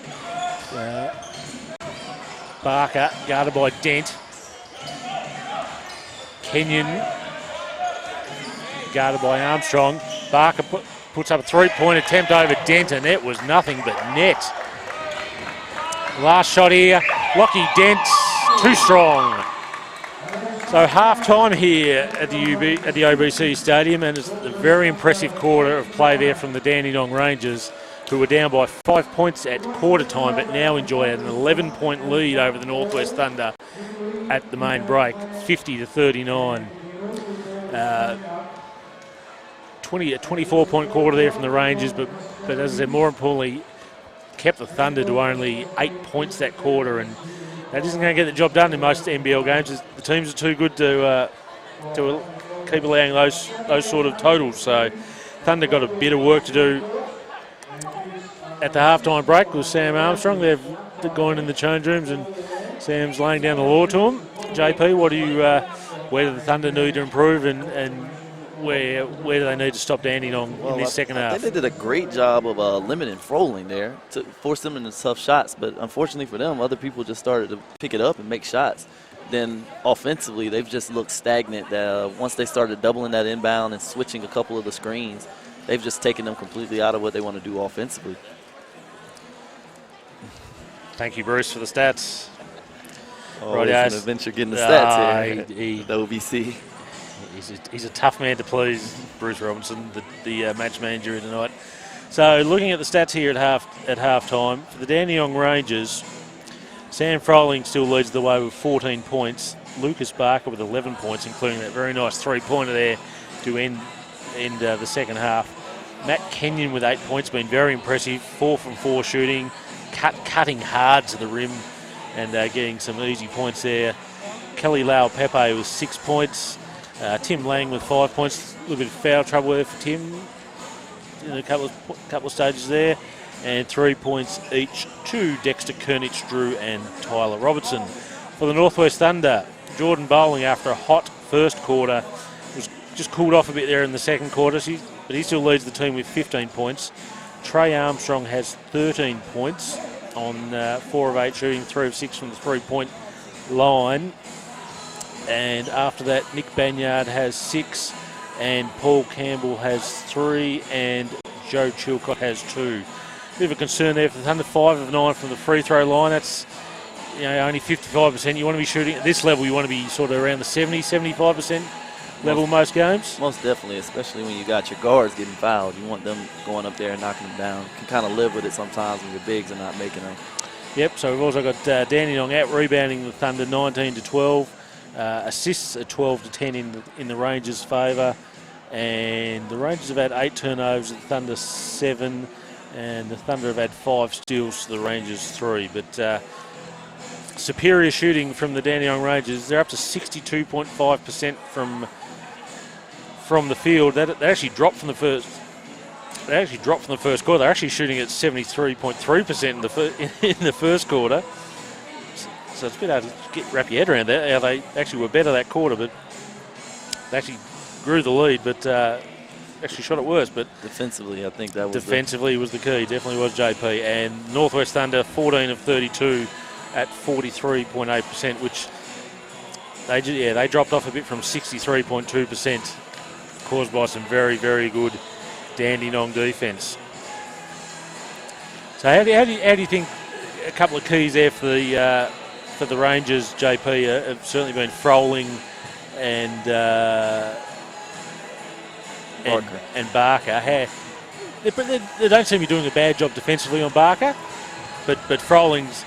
S1: Barker guarded by Dent. Kenyon guarded by Armstrong. Barker puts up a 3-point attempt over Dent, and it was nothing but net. Last shot here, Lockie Dent, too strong. So half-time here at the OBC Stadium, and it's a very impressive quarter of play there from the Dandenong Rangers, who were down by 5 points at quarter time, but now enjoy an 11-point lead over the Northwest Thunder at the main break, 50-39. A 24-point quarter there from the Rangers, but as I said, more importantly, kept the Thunder to only 8 points that quarter, and that isn't going to get the job done in most NBL games. The teams are too good to keep allowing those sort of totals. So Thunder got a bit of work to do at the halftime break with Sam Armstrong. They've gone in the change rooms, and Sam's laying down the law to him. JP, where do the Thunder need to improve, and where do they need to stop Dandenong in this second half?
S2: I think they did a great job of limiting Froling there to force them into tough shots. But unfortunately for them, other people just started to pick it up and make shots. Then offensively, they've just looked stagnant. Once they started doubling that inbound and switching a couple of the screens, they've just taken them completely out of what they want to do offensively.
S1: Thank you, Bruce, for the stats.
S2: Oh, it's an adventure getting the stats here. The OBC.
S1: He's a tough man to please, Bruce Robinson, the match manager here tonight. So looking at the stats here at halftime, for the Dandenong Rangers, Sam Froling still leads the way with 14 points. Lucas Barker with 11 points, including that very nice 3-pointer there to end the second half. Matt Kenyon with 8 points, been very impressive. 4 from 4 shooting, cutting hard to the rim and getting some easy points there. Kelly Lau Pepe with 6 points. Tim Lang with 5 points. A little bit of foul trouble there for Tim in a couple of stages there. And 3 points each to Dexter Kernich, Drew and Tyler Robertson. For the Northwest Thunder, Jordan Bowling, after a hot first quarter, was just cooled off a bit there in the second quarter, but he still leads the team with 15 points. Trey Armstrong has 13 points on 4 of 8 shooting, 3 of 6 from the 3-point line. And after that, Nick Banyard has 6, and Paul Campbell has 3, and Joe Chilcott has 2. Bit of a concern there for the Thunder, 5 of 9 from the free throw line. That's only 55%. You want to be shooting at this level, you want to be sort of around the 70-75% level most games.
S2: Most definitely, especially when you got your guards getting fouled. You want them going up there and knocking them down. You can kind of live with it sometimes when your bigs are not making them.
S1: Yep, so we've also got Dandenong out rebounding the Thunder 19-12. Assists at 12-10 in the Rangers' favour, and the Rangers have had 8 turnovers, the Thunder 7, and the Thunder have had 5 steals to the Rangers 3. But superior shooting from the Dandenong Rangers. They're up to 62.5% from the field. They actually dropped from the first. They actually dropped from the first quarter. They're actually shooting at 73.3% in the first quarter. So it's a bit hard to wrap your head around that. How they actually were better that quarter, but they actually grew the lead, but actually shot it worse. But
S2: defensively, I think that was
S1: was the key. Definitely was JP. And Northwest Thunder 14 of 32 at 43.8%, which they dropped off a bit from 63.2% caused by some very, very good Dandenong defence. So how do you think a couple of keys there for the Rangers, JP, have certainly been Froling and Barker. They don't seem to be doing a bad job defensively on Barker, but Froling's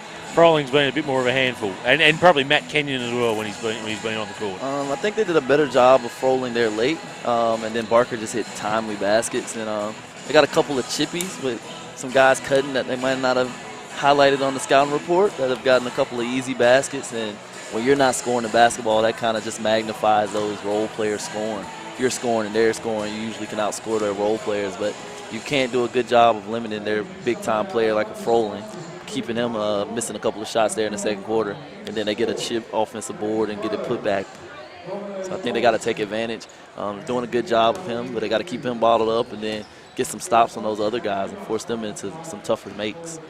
S1: been a bit more of a handful, and probably Matt Kenyon as well when he's been on the court.
S2: I think they did a better job of Froling there late, and then Barker just hit timely baskets, and they got a couple of chippies with some guys cutting that they might not have highlighted on the scouting report that have gotten a couple of easy baskets. And when you're not scoring the basketball, that kind of just magnifies those role players scoring. If you're scoring and they're scoring, you usually can outscore their role players, but you can't do a good job of limiting their big-time player like a Froling, keeping him missing a couple of shots there in the second quarter, and then they get a chip offensive board and get it put back. So I think they got to take advantage. Doing a good job of him, but they got to keep him bottled up and then get some stops on those other guys and force them into some tougher makes.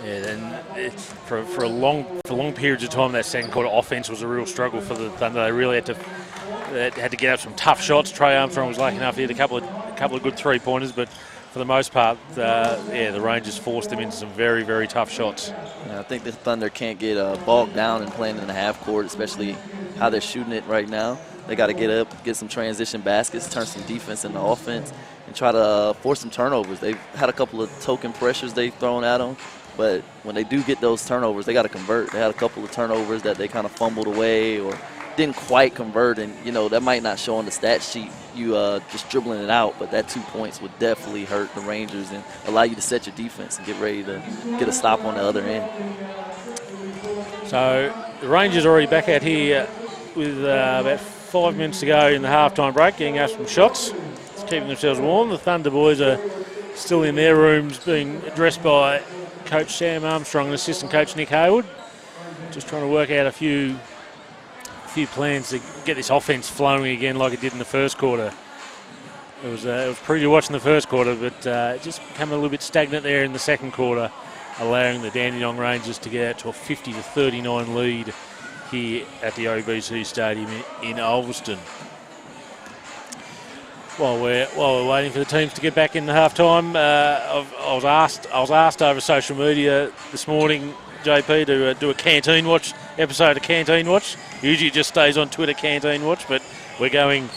S1: Yeah, then for long periods of time, that second quarter offense was a real struggle for the Thunder. They really had to get up some tough shots. Trey Armstrong was lucky enough to hit a couple of good 3-pointers, but for the most part, the Rangers forced them into some very, very tough shots.
S2: Yeah, I think the Thunder can't get bogged down and playing in the half court, especially how they're shooting it right now. They got to get up, get some transition baskets, turn some defense into offense, and try to force some turnovers. They've had a couple of token pressures they've thrown at them, but when they do get those turnovers, they got to convert. They had a couple of turnovers that they kind of fumbled away or didn't quite convert, and that might not show on the stat sheet, you just dribbling it out, but that 2 points would definitely hurt the Rangers and allow you to set your defense and get ready to get a stop on the other end.
S1: So the Rangers are already back out here with about 5 minutes to go in the halftime break, getting us some shots, just keeping themselves warm. The Thunder boys are still in their rooms being addressed by Coach Sam Armstrong and assistant coach Nick Hayward, just trying to work out a few plans to get this offense flowing again like it did in the first quarter. It was pretty to watch in the first quarter, but it just became a little bit stagnant there in the second quarter, allowing the Dandenong Rangers to get out to a 50-39 lead here at the OBC Stadium in Ulverston. While we're waiting for the teams to get back in the halftime, I was asked over social media this morning, JP, to do a Canteen Watch episode of Canteen Watch. Usually it just stays on Twitter, Canteen Watch, but we're going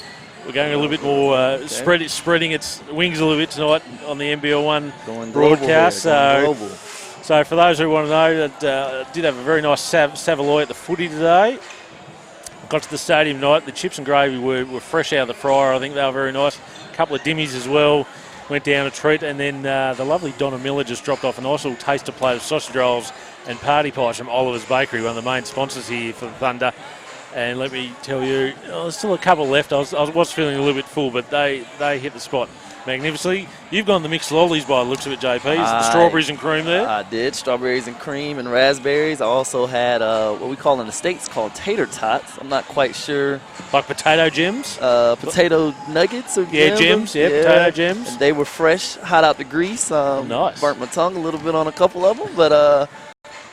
S1: a little bit more spreading its wings a little bit tonight on the NBL1 broadcast. So for those who want to know, that did have a very nice Savoy at the footy today. Got to the stadium tonight. The chips and gravy were fresh out of the fryer. I think they were very nice. A couple of dimmies as well. Went down a treat, and then the lovely Donna Miller just dropped off a nice little taster plate of sausage rolls and party pies from Oliver's Bakery, one of the main sponsors here for the Thunder. And let me tell you, there's still a couple left. I was feeling a little bit full, but they hit the spot magnificently. You've gone the mixed lollies by the looks of it, JP. Is it the strawberries and cream there? I
S2: did. Strawberries and cream and raspberries. I also had what we call in the States called tater tots. I'm not quite sure.
S1: Like potato gems?
S2: Potato nuggets or
S1: gems. Yeah, potato gems.
S2: And they were fresh, hot out the grease.
S1: Nice.
S2: Burnt my tongue a little bit on a couple of them, but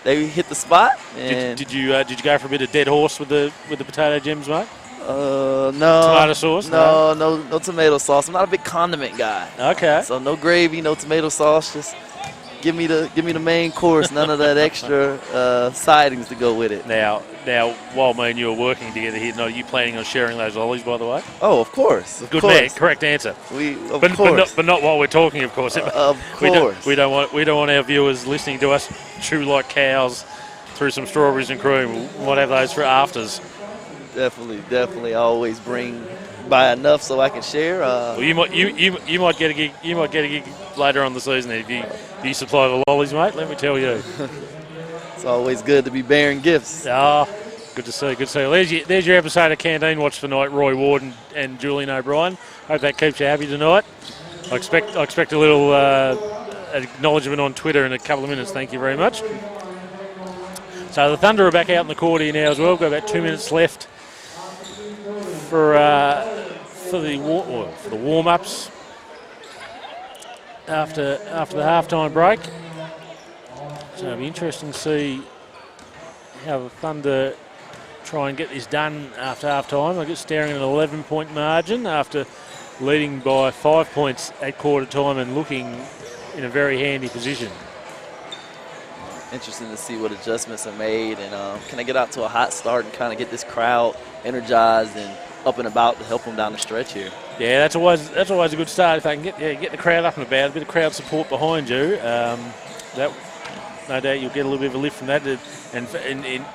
S2: they hit the spot. And
S1: did you go for a bit of dead horse with the potato gems, mate?
S2: No.
S1: Tomato sauce?
S2: No tomato sauce. I'm not a big condiment guy.
S1: Okay.
S2: So no gravy, no tomato sauce. Just give me the main course. None of that extra sidings to go with it.
S1: Now, while me and you are working together here, are you planning on sharing those lollies, by the way?
S2: Oh, of course.
S1: Good man. Correct answer.
S2: Of course.
S1: But not while we're talking, of course.
S2: Of course.
S1: We don't want our viewers listening to us chew like cows through some strawberries and cream. We might have those for afters.
S2: Definitely. I always buy enough so I can share.
S1: Well, you might get a gig. You might get a gig later on the season if you supply the lollies, mate. Let me tell you.
S2: It's always good to be bearing gifts.
S1: Good to see. There's your episode of Canteen Watch tonight. Roy Ward and Julian O'Brien. Hope that keeps you happy tonight. I expect a little acknowledgement on Twitter in a couple of minutes. Thank you very much. So the Thunder are back out in the court here now as well. We've got about 2 minutes left for the warm-ups after the halftime break. So it'll be interesting to see how the Thunder try and get this done after half-time. They're just staring at an 11-point margin after leading by 5 points at quarter time and looking in a very handy position.
S2: Interesting to see what adjustments are made, and can I get out to a hot start and kind of get this crowd energized and up and about to help them down the stretch here.
S1: Yeah, that's always a good start if they can get the crowd up and about, a bit of crowd support behind you. That no doubt you'll get a little bit of a lift from that. And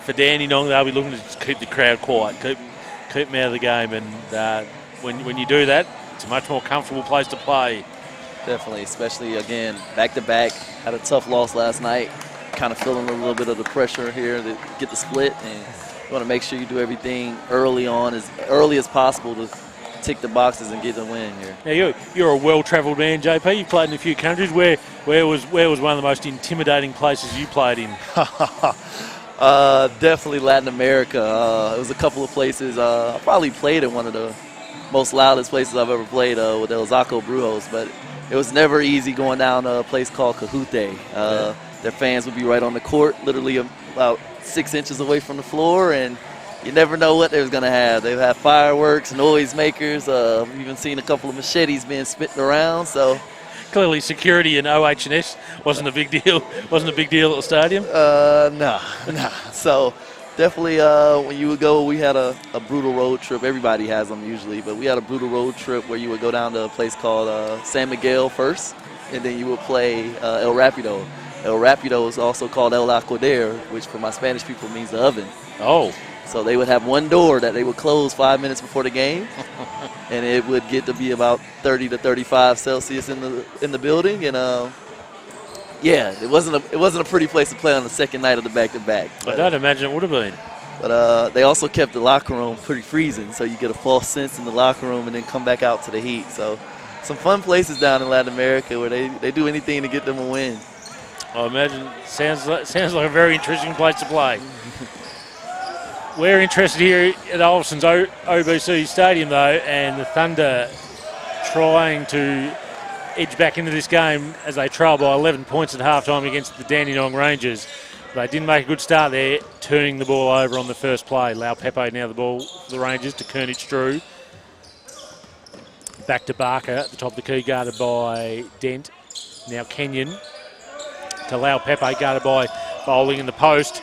S1: for Dandenong, they'll be looking to keep the crowd quiet, keep them out of the game. And when you do that, it's a much more comfortable place to play.
S2: Definitely, especially again back to back. Had a tough loss last night. Kind of feeling a little bit of the pressure here to get the split, and you want to make sure you do everything early on, as early as possible, to tick the boxes and get the win here.
S1: Now you're a well-travelled man, JP. You've played in a few countries. Where was one of the most intimidating places you played in?
S2: Definitely Latin America. It was a couple of places. I probably played in one of the most loudest places I've ever played with El Zaco Brujos, but it was never easy going down to a place called Cajute. Their fans would be right on the court, literally about 6 inches away from the floor, and you never know what they was going to have. They've had fireworks, noise makers. We've even seen a couple of machetes being spitted around. So
S1: clearly security in OH&S wasn't a big deal. Wasn't a big deal at the stadium?
S2: No. So definitely when you would go, we had a brutal road trip. Everybody has them usually, but we had a brutal road trip where you would go down to a place called San Miguel first, and then you would play El Rapido. El Rapido is also called El Acuadero, which for my Spanish people means the oven.
S1: Oh.
S2: So they would have one door that they would close 5 minutes before the game, and it would get to be about 30 to 35 Celsius in the building. And yeah, it wasn't a pretty place to play on the second night of the back-to-back.
S1: I don't imagine it would have been.
S2: But they also kept the locker room pretty freezing, so you get a false sense in the locker room and then come back out to the heat. So some fun places down in Latin America where they do anything to get them a win.
S1: I imagine sounds like a very interesting place to play. We're interested here at Olsen's OBC Stadium, though, and the Thunder trying to edge back into this game as they trail by 11 points at halftime against the Dandenong Rangers. They didn't make a good start there, turning the ball over on the first play. Lau Pepe now the ball for the Rangers to Kernich Drew. Back to Barker at the top of the key, guarded by Dent. Now Kenyon to Lau Pepe, guarded by Bowling in the post.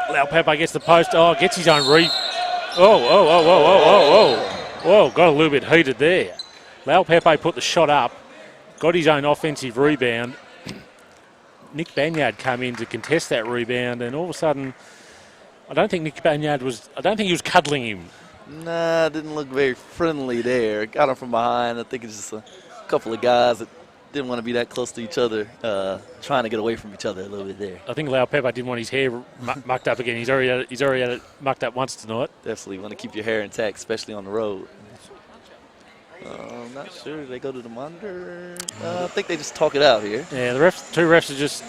S1: Lau Pepe gets the post. Oh, gets his own Whoa, got a little bit heated there. Lau Pepe put the shot up, got his own offensive rebound. Nick Banyard came in to contest that rebound, and all of a sudden, I don't think he was cuddling him.
S2: Nah, didn't look very friendly there. Got him from behind. I think it's just a couple of guys that didn't want to be that close to each other, trying to get away from each other a little bit there.
S1: I think Lau Pepe didn't want his hair mucked up again. He's already had it mucked up once tonight.
S2: Definitely want to keep your hair intact, especially on the road. I'm not sure. Did they go to the monitor? I think they just talk it out here.
S1: Yeah, the two refs are just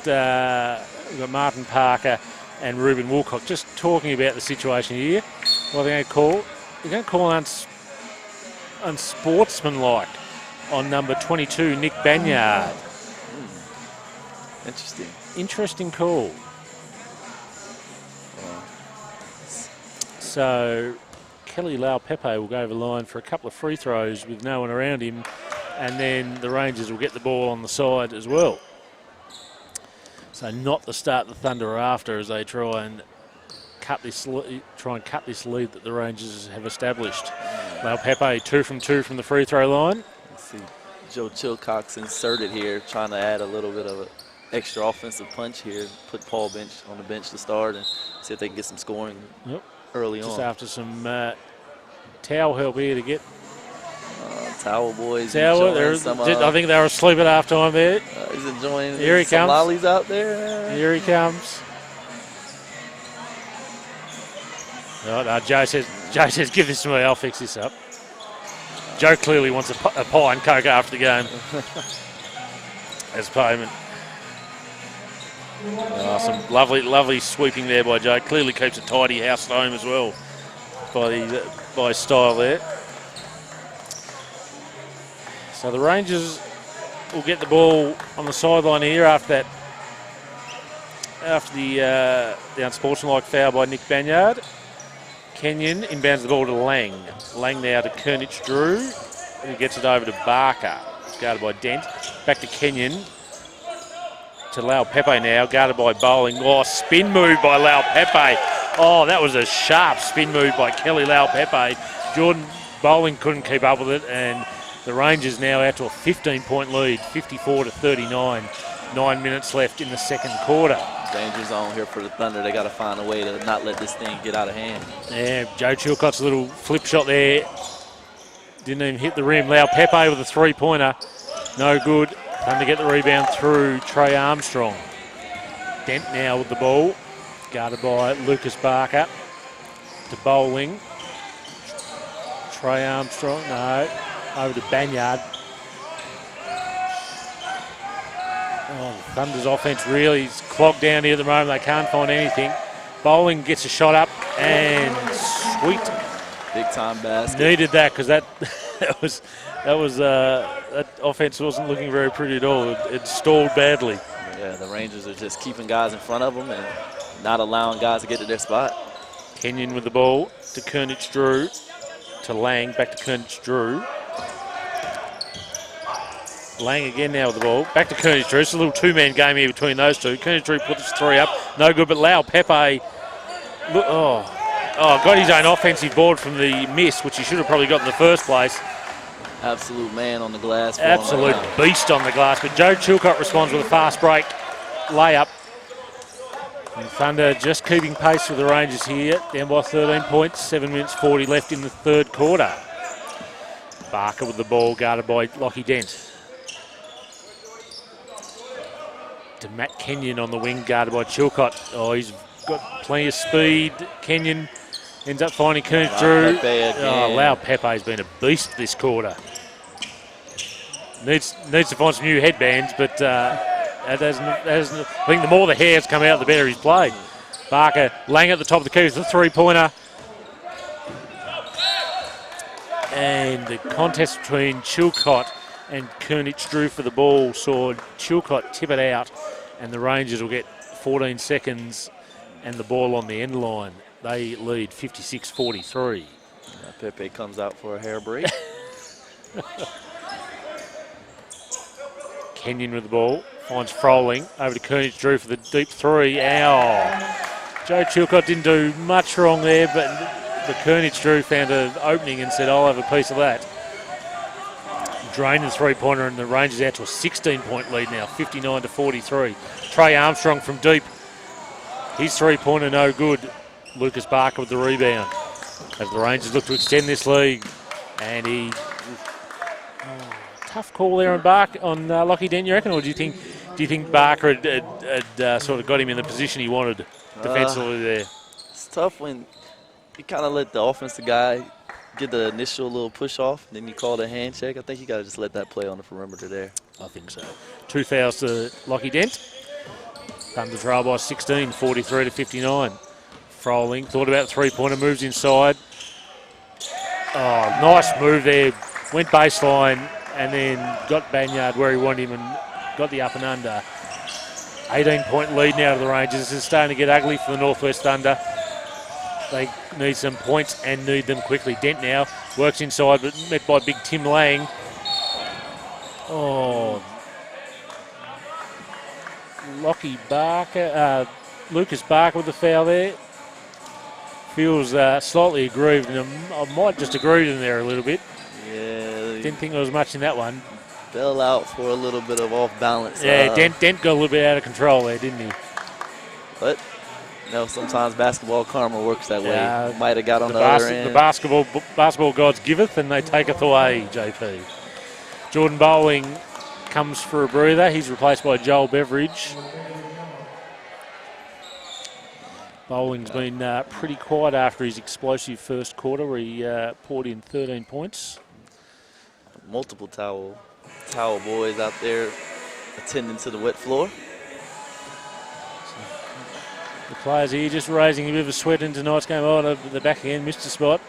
S1: we've got Martin Parker and Ruben Woolcock just talking about the situation here. Well, they're going to call unsportsmanlike on number 22, Nick Banyard. Interesting call. So Kelly Lau Pepe will go over the line for a couple of free throws with no one around him, and then the Rangers will get the ball on the side as well. So not the start the Thunder are after as they try and cut this lead that the Rangers have established. Lau Pepe 2 from 2 from the free throw line.
S2: Let's see, Joe Chilcox inserted here, trying to add a little bit of an extra offensive punch here. Put Paul Bench on the bench to start and see if they can get some scoring early on.
S1: Just after some towel help here to get.
S2: Towel boys.
S1: I think they were asleep at halftime there.
S2: He's enjoying
S1: here. He
S2: some
S1: comes.
S2: lollies out there.
S1: Here he comes. Oh, no, Joe says, give this to me, I'll fix this up. Joe clearly wants a pie and Coke after the game as payment. Some lovely sweeping there by Joe. Clearly keeps a tidy house at home as well by his style there. So the Rangers will get the ball on the sideline here after after the unsportsmanlike foul by Nick Banyard. Kenyon inbounds the ball to Lang. Lang now to Kernich Drew. And he gets it over to Barker. It's guarded by Dent. Back to Kenyon. To Lau Pepe now, guarded by Bowling. Oh, spin move by Lau Pepe. Oh, that was a sharp spin move by Kelly Lau Pepe. Jordan Bowling couldn't keep up with it, and the Rangers now out to a 15-point lead, 54-39. 9 minutes left in the second quarter.
S2: Danger zone here for the Thunder. They got to find a way to not let this thing get out of hand.
S1: Yeah, Joe Chilcott's little flip shot there. Didn't even hit the rim. Lau Pepe with a three-pointer. No good. Thunder get the rebound through Trey Armstrong. Dent now with the ball. Guarded by Lucas Barker. To Bowling. Trey Armstrong. No. Over to Banyard. Oh, Thunder's offense really is clogged down here at the moment. They can't find anything. Bowling gets a shot up and sweet.
S2: Big time basket.
S1: Needed that because that offense wasn't looking very pretty at all. It stalled badly.
S2: Yeah, the Rangers are just keeping guys in front of them and not allowing guys to get to their spot.
S1: Kenyon with the ball to Kernich Drew. To Lang, back to Kernich Drew. Lang again now with the ball. Back to Kernich Drew. It's a little two-man game here between those two. Kernich Drew puts three up. No good, but Lau Pepe. Got his own offensive board from the miss, which he should have probably got in the first place.
S2: Absolute man on the glass.
S1: Absolute beast on the glass. But Joe Chilcott responds with a fast break layup. And Thunder just keeping pace with the Rangers here. Down by 13 points. 7 minutes 40 left in the third quarter. Barker with the ball, guarded by Lockie Dent. To Matt Kenyon on the wing, guarded by Chilcott. Oh, he's got plenty of speed. Kenyon ends up finding Kernich Drew. Lau Pepe's been a beast this quarter. Needs to find some new headbands, but I think the more the hairs come out, the better he's played. Barker, Lang at the top of the key with the three-pointer. And the contest between Chilcott and Kernich Drew for the ball saw Chilcott tip it out, and the Rangers will get 14 seconds and the ball on the end line. They lead 56-43.
S2: Pepe comes out for a hair break.
S1: Kenyon with the ball, finds Froling, over to Kernich Drew for the deep three. Ow! Joe Chilcott didn't do much wrong there, but the Kernich Drew found an opening and said, I'll have a piece of that. Drained the three-pointer, and the Rangers out to a 16-point lead now, 59-43. Trey Armstrong from deep. His three-pointer no good. Lucas Barker with the rebound. As the Rangers look to extend this lead, and tough call there on Lockie Dent, you reckon, or do you think Barker had sort of got him in the position he wanted defensively there?
S2: It's tough when you kind of let the offensive guy get the initial little push off, then you call the hand check. I think you got to just let that play on the perimeter there.
S1: I think so. 2 fouls to Lockie Dent. Thunder trail by 16, 43-59. Froling thought about three-pointer, moves inside. Oh, nice move there. Went baseline and then got Banyard where he wanted him and got the up and under. 18-point lead now to the Rangers. This is starting to get ugly for the Northwest Thunder. They need some points and need them quickly. Dent now works inside, but met by big Tim Lang. Oh, Lockie Barker, Lucas Barker with the foul there. Feels slightly aggrieved, and I might just agree with him there a little bit.
S2: Yeah.
S1: Didn't think there was much in that one.
S2: Fell out for a little bit of off balance.
S1: Yeah, Dent got a little bit out of control there, didn't he?
S2: But sometimes basketball karma works that way. Might have got on the other end.
S1: The basketball gods giveth and they taketh away, JP. Jordan Bowling comes for a breather. He's replaced by Joel Beveridge. Bowling's been pretty quiet after his explosive first quarter where he poured in 13 points.
S2: Multiple towel boys out there attending to the wet floor.
S1: The players here just raising a bit of a sweat in tonight's game. Oh, the back again, missed a spot.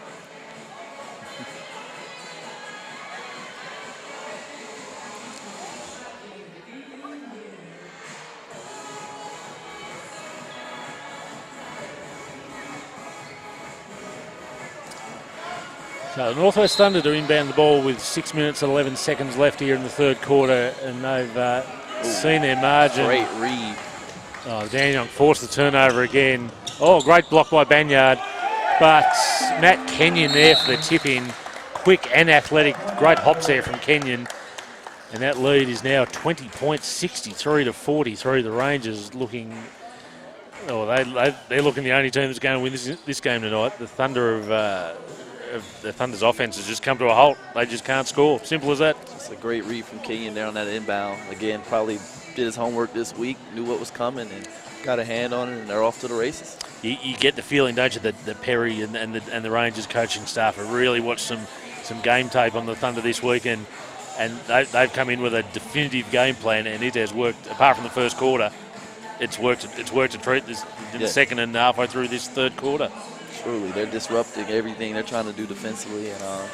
S1: So Northwest Thunder to inbound the ball with 6 minutes and 11 seconds left here in the third quarter, and they've seen their margin.
S2: Great read.
S1: Oh, Dandenong forced the turnover again. Oh, great block by Banyard. But Matt Kenyon there for the tip-in. Quick and athletic. Great hops there from Kenyon. And that lead is now 20 points, 63 to 43. The Rangers looking... Oh, they're looking the only team that's going to win this game tonight. The Thunder the Thunder's offense has just come to a halt. They just can't score. Simple as that.
S2: It's a great read from Kenyon there on that inbound. Again, probably did his homework this week, knew what was coming, and got a hand on it, and they're off to the races.
S1: You get the feeling, don't you, that Perry and the Rangers coaching staff have really watched some game tape on the Thunder this week, and they've come in with a definitive game plan, and it has worked. Apart from the first quarter, it's worked a treat this in the second and halfway through this third quarter.
S2: Truly, they're disrupting everything they're trying to do defensively, and they're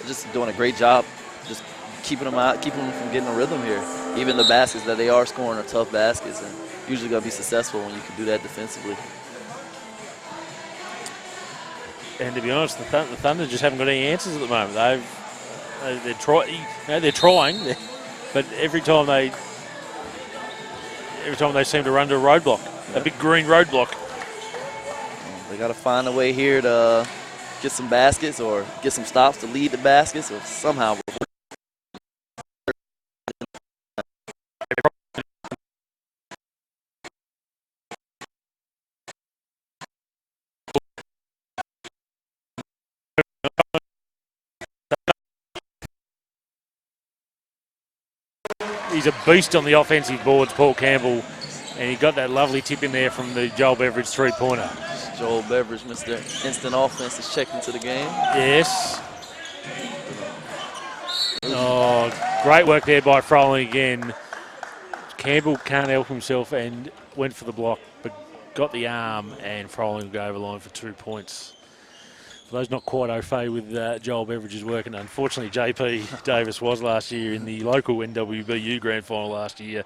S2: just doing a great job, just keeping them from getting a rhythm here. Even the baskets that they are scoring are tough baskets, and usually going to be successful when you can do that defensively.
S1: And to be honest, the Thunder just haven't got any answers at the moment. They're trying, but every time they seem to run to a roadblock, a big green roadblock.
S2: They got to find a way here to get some baskets or get some stops to lead the baskets, or somehow.
S1: He's a beast on the offensive boards, Paul Campbell, and he got that lovely tip in there from the Joel Beveridge three-pointer.
S2: Joel Beveridge, Mr. Instant Offense, is checked into the game.
S1: Yes. Oh, great work there by Froling again. Campbell can't help himself and went for the block, but got the arm, and Froling will go over the line for 2 points. For those not quite au fait with Joel Beveridge's work, and unfortunately JP Davis was last year in the local NWBU Grand Final last year.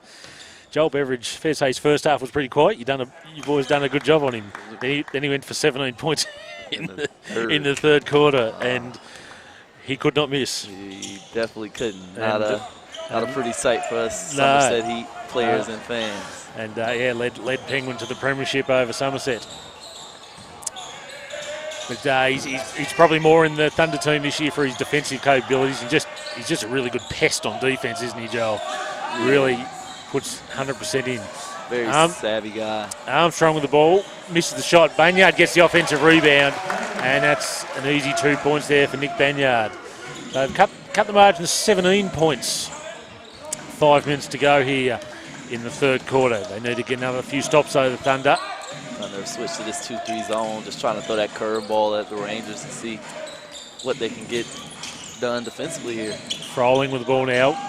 S1: Joel Beveridge, fair to say his first half was pretty quiet. You've always done a good job on him. Then he went for 17 points in the third quarter, and he could not miss.
S2: He definitely couldn't. Not a pretty sight for us Somerset Heat players and fans.
S1: And led Penguin to the premiership over Somerset. But he's probably more in the Thunder team this year for his defensive capabilities. He's just a really good pest on defense, isn't he, Joel? Really puts 100% in.
S2: Very savvy guy.
S1: Armstrong with the ball, misses the shot. Banyard gets the offensive rebound, and that's an easy 2 points there for Nick Banyard. They've cut the margin to 17 points. 5 minutes to go here in the third quarter. They need to get another few stops over the Thunder.
S2: Thunder switch to this 2-3 zone, just trying to throw that curveball at the Rangers to see what they can get done defensively here.
S1: Froling with the ball now.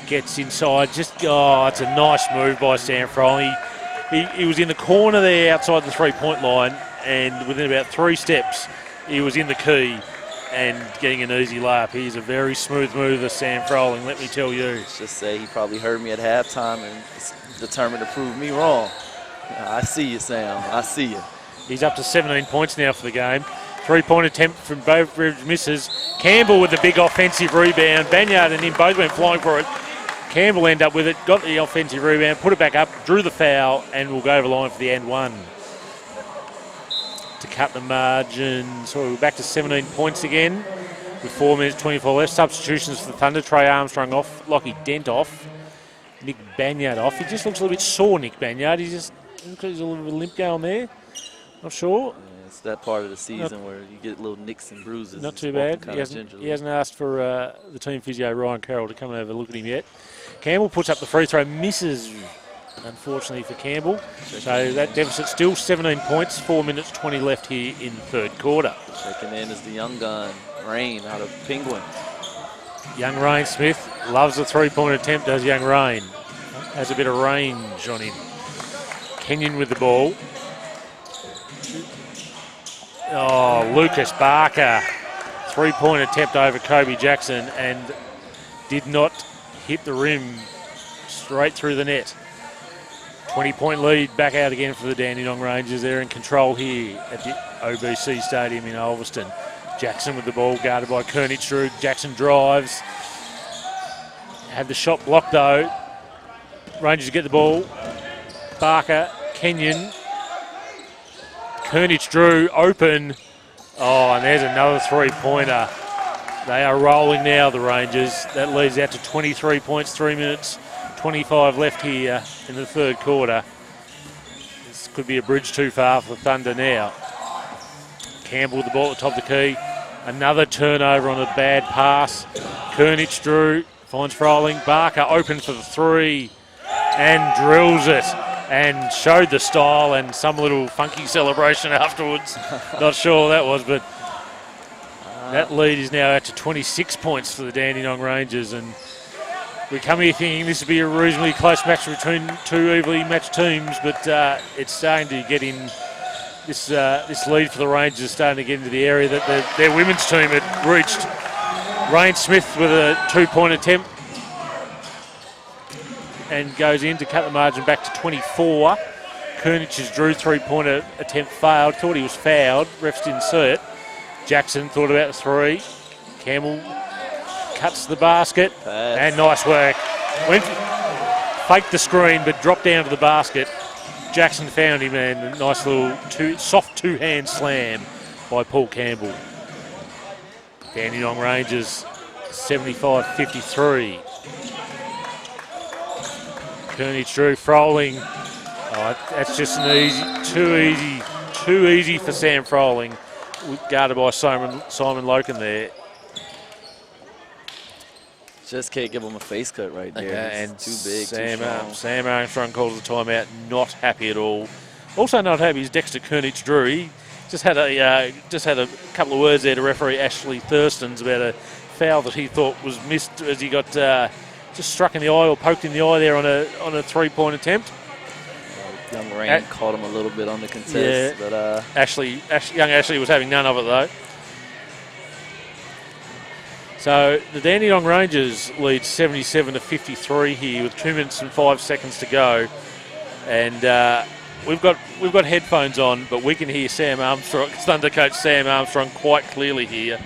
S1: Gets inside. It's a nice move by Sam Froling. He was in the corner there outside the three-point line, and within about 3 steps, he was in the key and getting an easy layup. He's a very smooth mover, Sam Froling, let me tell you.
S2: Let's just say he probably heard me at halftime and is determined to prove me wrong. I see you, Sam. I see you.
S1: He's up to 17 points now for the game. 3-point attempt from both misses. Campbell with the big offensive rebound. Banyard and him both went flying for it. Campbell ended up with it, got the offensive rebound, put it back up, drew the foul, and will go over the line for the and one. To cut the margin, so we're back to 17 points again with 4 minutes 24 left. Substitutions for the Thunder. Trey Armstrong off, Lockie Dent off, Nick Banyard off. He just looks a little bit sore, Nick Banyard. He's a little bit of a limp going there. Not sure.
S2: Yeah, it's that part of the season where you get little nicks and bruises.
S1: Not too bad. He hasn't asked for the team physio, Ryan Carroll, to come and have a look at him yet. Campbell puts up the free throw, misses, unfortunately for Campbell. So that deficit still 17 points, 4 minutes 20 left here in the third quarter.
S2: Checking in is the young gun, Rain, out of Penguin.
S1: Young Rain Smith loves a three-point attempt, does young Rain. Has a bit of range on him. Kenyon with the ball. Oh, Lucas Barker. Three-point attempt over Kobe Jackson and did not hit the rim, straight through the net. 20-point lead back out again for the Dandenong Rangers. They're in control here at the OBC Stadium in Ulverston. Jackson with the ball, guarded by Kernick-Drew. Jackson drives. Had the shot blocked though. Rangers get the ball. Barker, Kenyon. Kernick-Drew open. Oh, and there's another three-pointer. They are rolling now, the Rangers. That leads out to 23 points, 3 minutes, 25 left here in the third quarter. This could be a bridge too far for Thunder now. Campbell with the ball at the top of the key. Another turnover on a bad pass. Kernick-Drew finds Froling. Barker open for the three and drills it and showed the style and some little funky celebration afterwards. Not sure what that was, but that lead is now out to 26 points for the Dandenong Rangers, and we come here thinking this would be a reasonably close match between two evenly matched teams, but it's starting to get in. This lead for the Rangers is starting to get into the area that their women's team had reached. Rain Smith with a two-point attempt and goes in to cut the margin back to 24. Kernick-Drew three-pointer attempt failed. Thought he was fouled. Refs didn't see it. Jackson thought about the three. Campbell cuts the basket. And nice work. Faked the screen but dropped down to the basket. Jackson found him, and a nice little soft two-hand slam by Paul Campbell. Dandenong Rangers 75-53. Kernick-Drew, Froling. Oh, that's just too easy for Sam Froling. Guarded by Simon Loken there.
S2: Just can't give him a face cut right there. Okay, and too big,
S1: Sam Armstrong calls the timeout. Not happy at all. Also not happy is Dexter Kernick-Drew. He just had a couple of words there to referee Ashley Thurstons about a foul that he thought was missed as he got just struck in the eye or poked in the eye there on a three-point attempt.
S2: Young Rain caught him a little bit on the contest, but
S1: young Ashley was having none of it though. So the Dandenong Rangers lead 77-53 here with 2 minutes and 5 seconds to go, and we've got headphones on, but we can hear Sam Armstrong, Thunder coach Sam Armstrong, quite clearly here,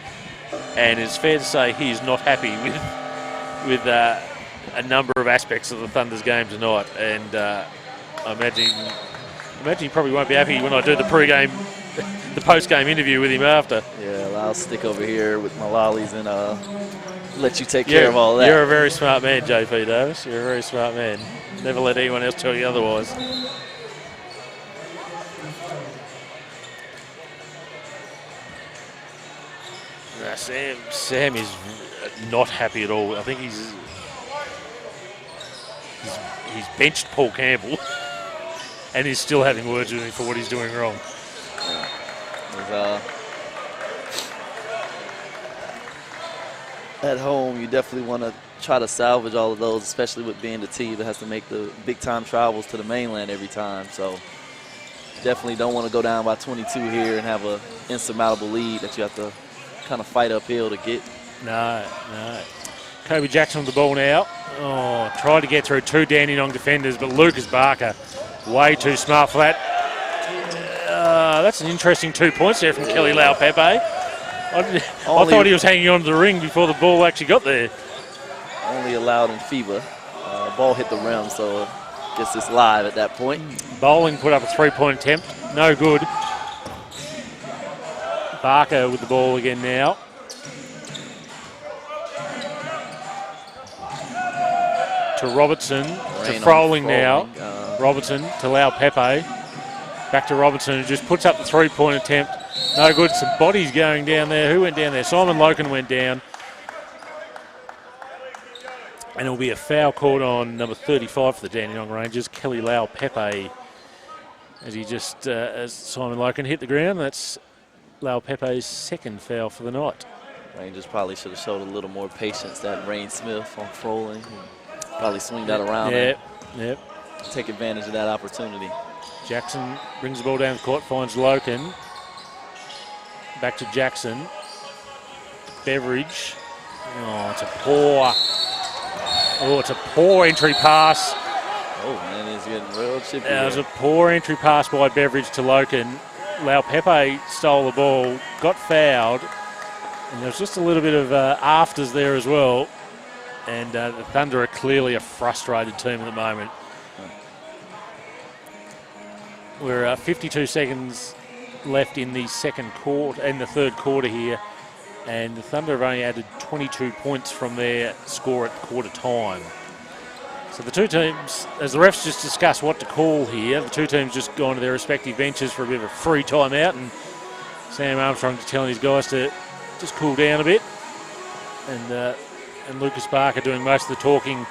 S1: and it's fair to say he is not happy with a number of aspects of the Thunder's game tonight, and I imagine he probably won't be happy when I do the the post-game interview with him after.
S2: Yeah, well, I'll stick over here with my lollies and let you take care of all that.
S1: You're a very smart man, JP Davis. You're a very smart man. Never let anyone else tell you otherwise. Sam is not happy at all. I think he's benched Paul Campbell and he's still having words with him for what he's doing wrong.
S2: At home, you definitely want to try to salvage all of those, especially with being the team that has to make the big-time travels to the mainland every time. So definitely don't want to go down by 22 here and have an insurmountable lead that you have to kind of fight uphill to get.
S1: No. Kobe Jackson with the ball now. Oh, tried to get through two Dandenong defenders, but Lucas Barker way too smart for that. That's an interesting 2 points there from Kelly Lau-Pepe. I thought he was hanging on to the ring before the ball actually got there.
S2: Only allowed in FIBA. Ball hit the rim, so I guess it's live at that point.
S1: Bowling put up a three-point attempt. No good. Barker with the ball again now. To Robertson, to Froling now. Robertson to Lau-Pepe. Back to Robertson, who just puts up the three-point attempt. No good. Some bodies going down there. Who went down there? Simon Loken went down. And it'll be a foul called on number 35 for the Dandenong Rangers, Kelly Lau-Pepe. As he just, as Simon Loken hit the ground, that's Lau-Pepe's second foul for the night.
S2: Rangers probably should have showed a little more patience. That Rain Smith on Froling. Probably swing that around and take advantage of that opportunity.
S1: Jackson brings the ball down the court, finds Loken. Back to Jackson. Beveridge. It's a poor entry pass.
S2: Oh man, he's getting real chippy.
S1: It was a poor entry pass by Beveridge to Loken. Lau-Pepe stole the ball, got fouled, And there's just a little bit of afters there as well. And the Thunder are clearly a frustrated team at the moment. We're 52 seconds left in the third quarter here. And the Thunder have only added 22 points from their score at quarter time. So the two teams, as the refs just discussed what to call here, the two teams just gone to their respective benches for a bit of a free timeout, and Sam Armstrong just telling his guys to just cool down a bit. And Lucas Barker doing most of the talking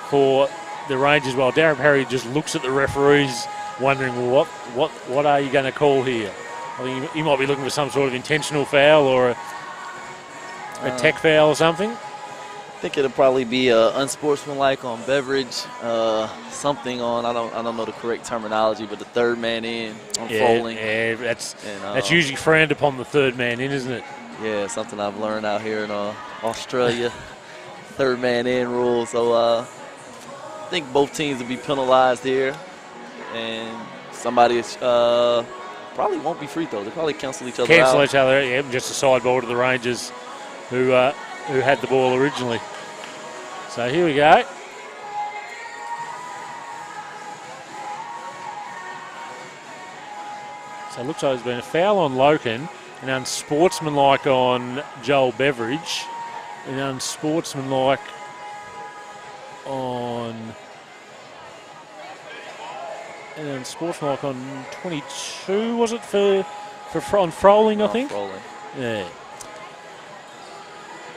S1: for the Rangers, while Darren Perry just looks at the referees wondering, well, what are you going to call here? I think he might be looking for some sort of intentional foul or a tech foul or something.
S2: I think it'll probably be unsportsmanlike on Beveridge, something on I don't know the correct terminology, but the third man in on Froling.
S1: Yeah, that's usually frowned upon, the third man in, isn't it?
S2: Yeah, something I've learned out here in Australia, third man in rule. So I think both teams will be penalized here, and somebody probably won't be free throws. They probably cancel each other out.
S1: Yeah, just a side ball to the Rangers, who had the ball originally. So here we go. So it looks like there's been a foul on Loken, an unsportsmanlike on Joel Beveridge, an unsportsmanlike on 22, was it, for on Froling, I think?
S2: Froling.
S1: Yeah.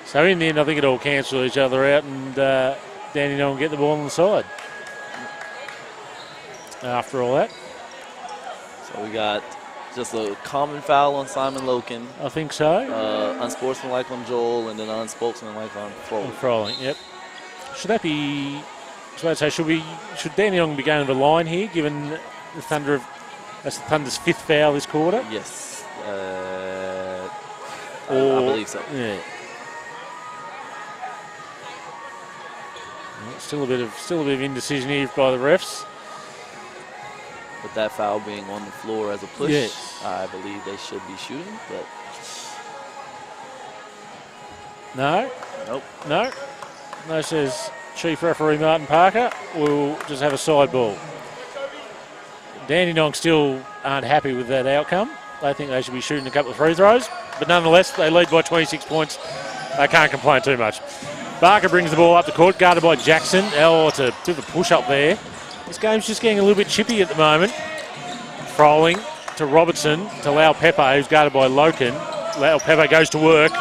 S1: So in the end, I think it all cancel each other out, and Dandenong get the ball on the side. After all that.
S2: So we got just a common foul on Simon Loken.
S1: I think so.
S2: Unsportsmanlike on Joel, and then unsportsmanlike on Froling.
S1: Froling, yep. Should that be? So I'd say, should Dandenong be going to the line here, given the Thunder that's the Thunder's fifth foul this quarter?
S2: Yes. I believe so.
S1: Yeah. Still a bit of indecision here by the refs.
S2: With that foul being on the floor as a push,
S1: yes.
S2: I believe they should be shooting, but
S1: no.
S2: Nope.
S1: No, says Chief Referee Martin Parker. We'll just have a side ball. Dandenong still aren't happy with that outcome. They think they should be shooting a couple of free throws, but nonetheless, they lead by 26 points. They can't complain too much. Barker brings the ball up the court, guarded by Jackson. Oh, it's a bit of a push up there. This game's just getting a little bit chippy at the moment. Froling to Robertson to Lau Pepe, who's guarded by Loken. Lau Pepe goes to work.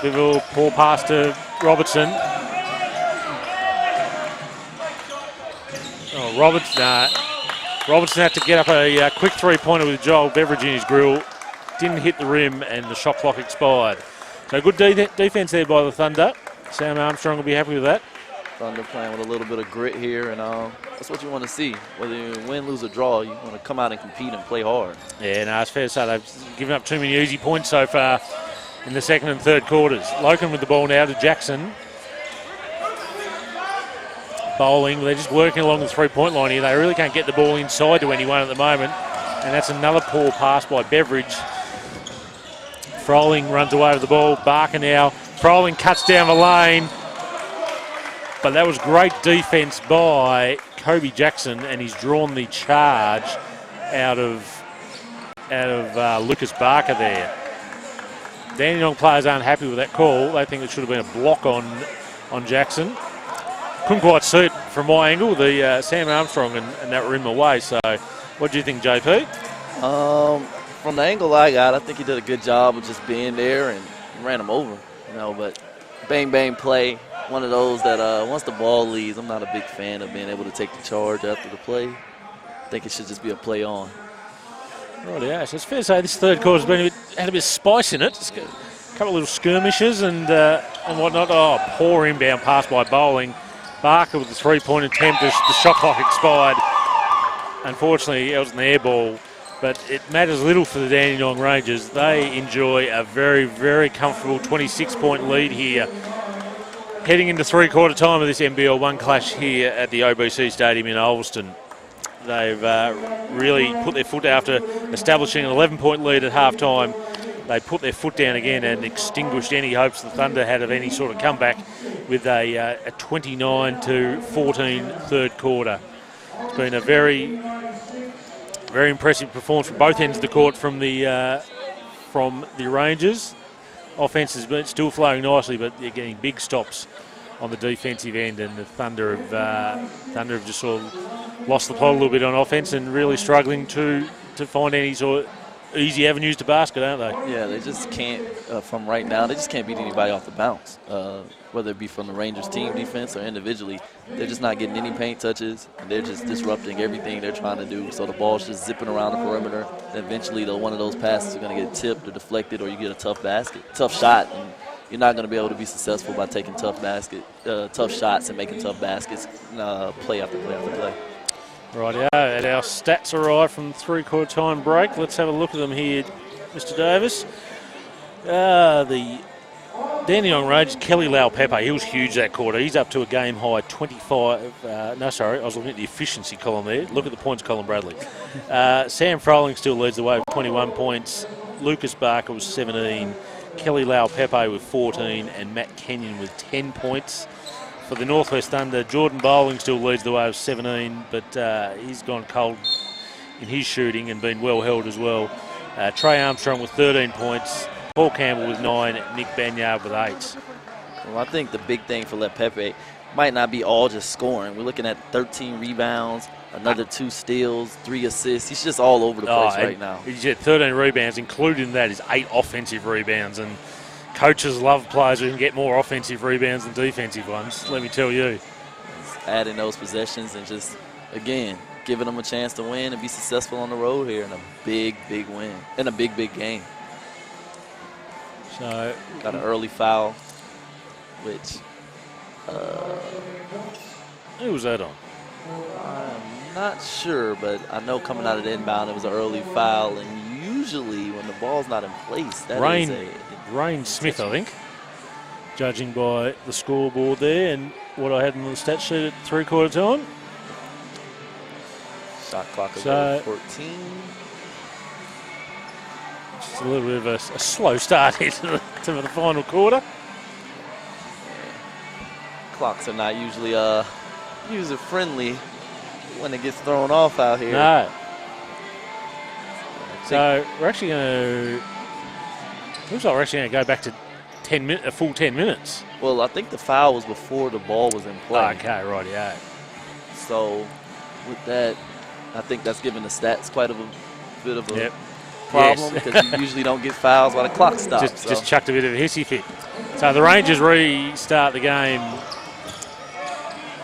S1: Bit of a little poor pass to Robertson. Robertson had to get up a quick three-pointer with Joel Beveridge in his grill. Didn't hit the rim, and the shot clock expired. So good defense there by the Thunder. Sam Armstrong will be happy with that.
S2: Thunder playing with a little bit of grit here, and that's what you want to see. Whether you win, lose, or draw, you want to come out and compete and play hard. Yeah,
S1: no, it's fair to say they've given up too many easy points so far in the second and third quarters. Loken with the ball now to Jackson. Bowling, they're just working along the three-point line here. They really can't get the ball inside to anyone at the moment, and that's another poor pass by Beveridge. Froling runs away with the ball. Barker now. Froling cuts down the lane. But that was great defense by Kobe Jackson, and he's drawn the charge out of Lucas Barker there. Dandenong players aren't happy with that call. They think it should have been a block on Jackson. Couldn't quite see it from my angle, the Sam Armstrong and that rim away. So what do you think, JP?
S2: From the angle I got, I think he did a good job of just being there and ran him over. But bang, bang play. One of those that once the ball leaves, I'm not a big fan of being able to take the charge after the play. I think it should just be a play on.
S1: Right, yeah. So it's fair to say this third quarter's had a bit of spice in it. Just a couple of little skirmishes and whatnot. Oh, poor inbound pass by Bowling. Barker with the three-point attempt. The shot clock expired. Unfortunately, it was an air ball. But it matters little for the Dandenong Rangers. They enjoy a very, very comfortable 26-point lead here. Heading into three-quarter time of this NBL1 clash here at the OBC Stadium in Ulverston. They've really put their foot after establishing an 11-point lead at half-time they put their foot down again and extinguished any hopes the Thunder had of any sort of comeback with a 29-14 third quarter. It's been a very, very impressive performance from both ends of the court from the Rangers. Offense has been still flowing nicely, but they're getting big stops on the defensive end, and the Thunder have just sort of lost the plot a little bit on offense and really struggling to find any sort of easy avenues to basket, aren't they?
S2: Yeah, they just can't, from right now, they just can't beat anybody off the bounce, whether it be from the Rangers team defense or individually. They're just not getting any paint touches, and they're just disrupting everything they're trying to do. So the ball's just zipping around the perimeter, and eventually one of those passes are going to get tipped or deflected, or you get a tough shot, and you're not going to be able to be successful by taking tough shots and making tough baskets play after play after play.
S1: Rightio, and our stats arrive from three-quarter time break. Let's have a look at them here, Mr. Davis. The Dandenong Rangers, Kelly Lau-Pepe, he was huge that quarter. He's up to a game-high 25. I was looking at the efficiency column there. Look at the points column, Bradley. Sam Froling still leads the way with 21 points. Lucas Barker was 17. Kelly Lau-Pepe with 14, and Matt Kenyon with 10 points. For the Northwest Thunder, Jordan Bowling still leads the way with 17, but he's gone cold in his shooting and been well held as well. Trey Armstrong with 13 points, Paul Campbell with 9, Nick Banyard with 8.
S2: Well, I think the big thing for Pepe might not be all just scoring. We're looking at 13 rebounds, another 2 steals, 3 assists. He's just all over the place right now.
S1: He's had 13 rebounds, including that is 8 offensive rebounds, and coaches love players who can get more offensive rebounds than defensive ones, let me tell you.
S2: Adding those possessions and just, again, giving them a chance to win and be successful on the road here in a big, big win, in a big, big game.
S1: So
S2: got an early foul, which...
S1: who was that on?
S2: I'm not sure, but I know coming out of the inbound it was an early foul, and usually when the ball's not in place, that is
S1: Rain Smith, I think, judging by the scoreboard there and what I had on the stat sheet at three-quarter time.
S2: Shot clock is at 14.
S1: Just a little bit of a slow start here to the final quarter.
S2: Clocks are not usually user-friendly when it gets thrown off out here.
S1: No. So we're actually going to... Looks like we're actually going to go back to a full 10 minutes.
S2: Well, I think the foul was before the ball was in play.
S1: Okay, right, yeah.
S2: So with that, I think that's giving the stats quite a bit of a problem because you usually don't get fouls while the clock stops.
S1: Just chucked a bit of a hissy fit. So the Rangers restart the game.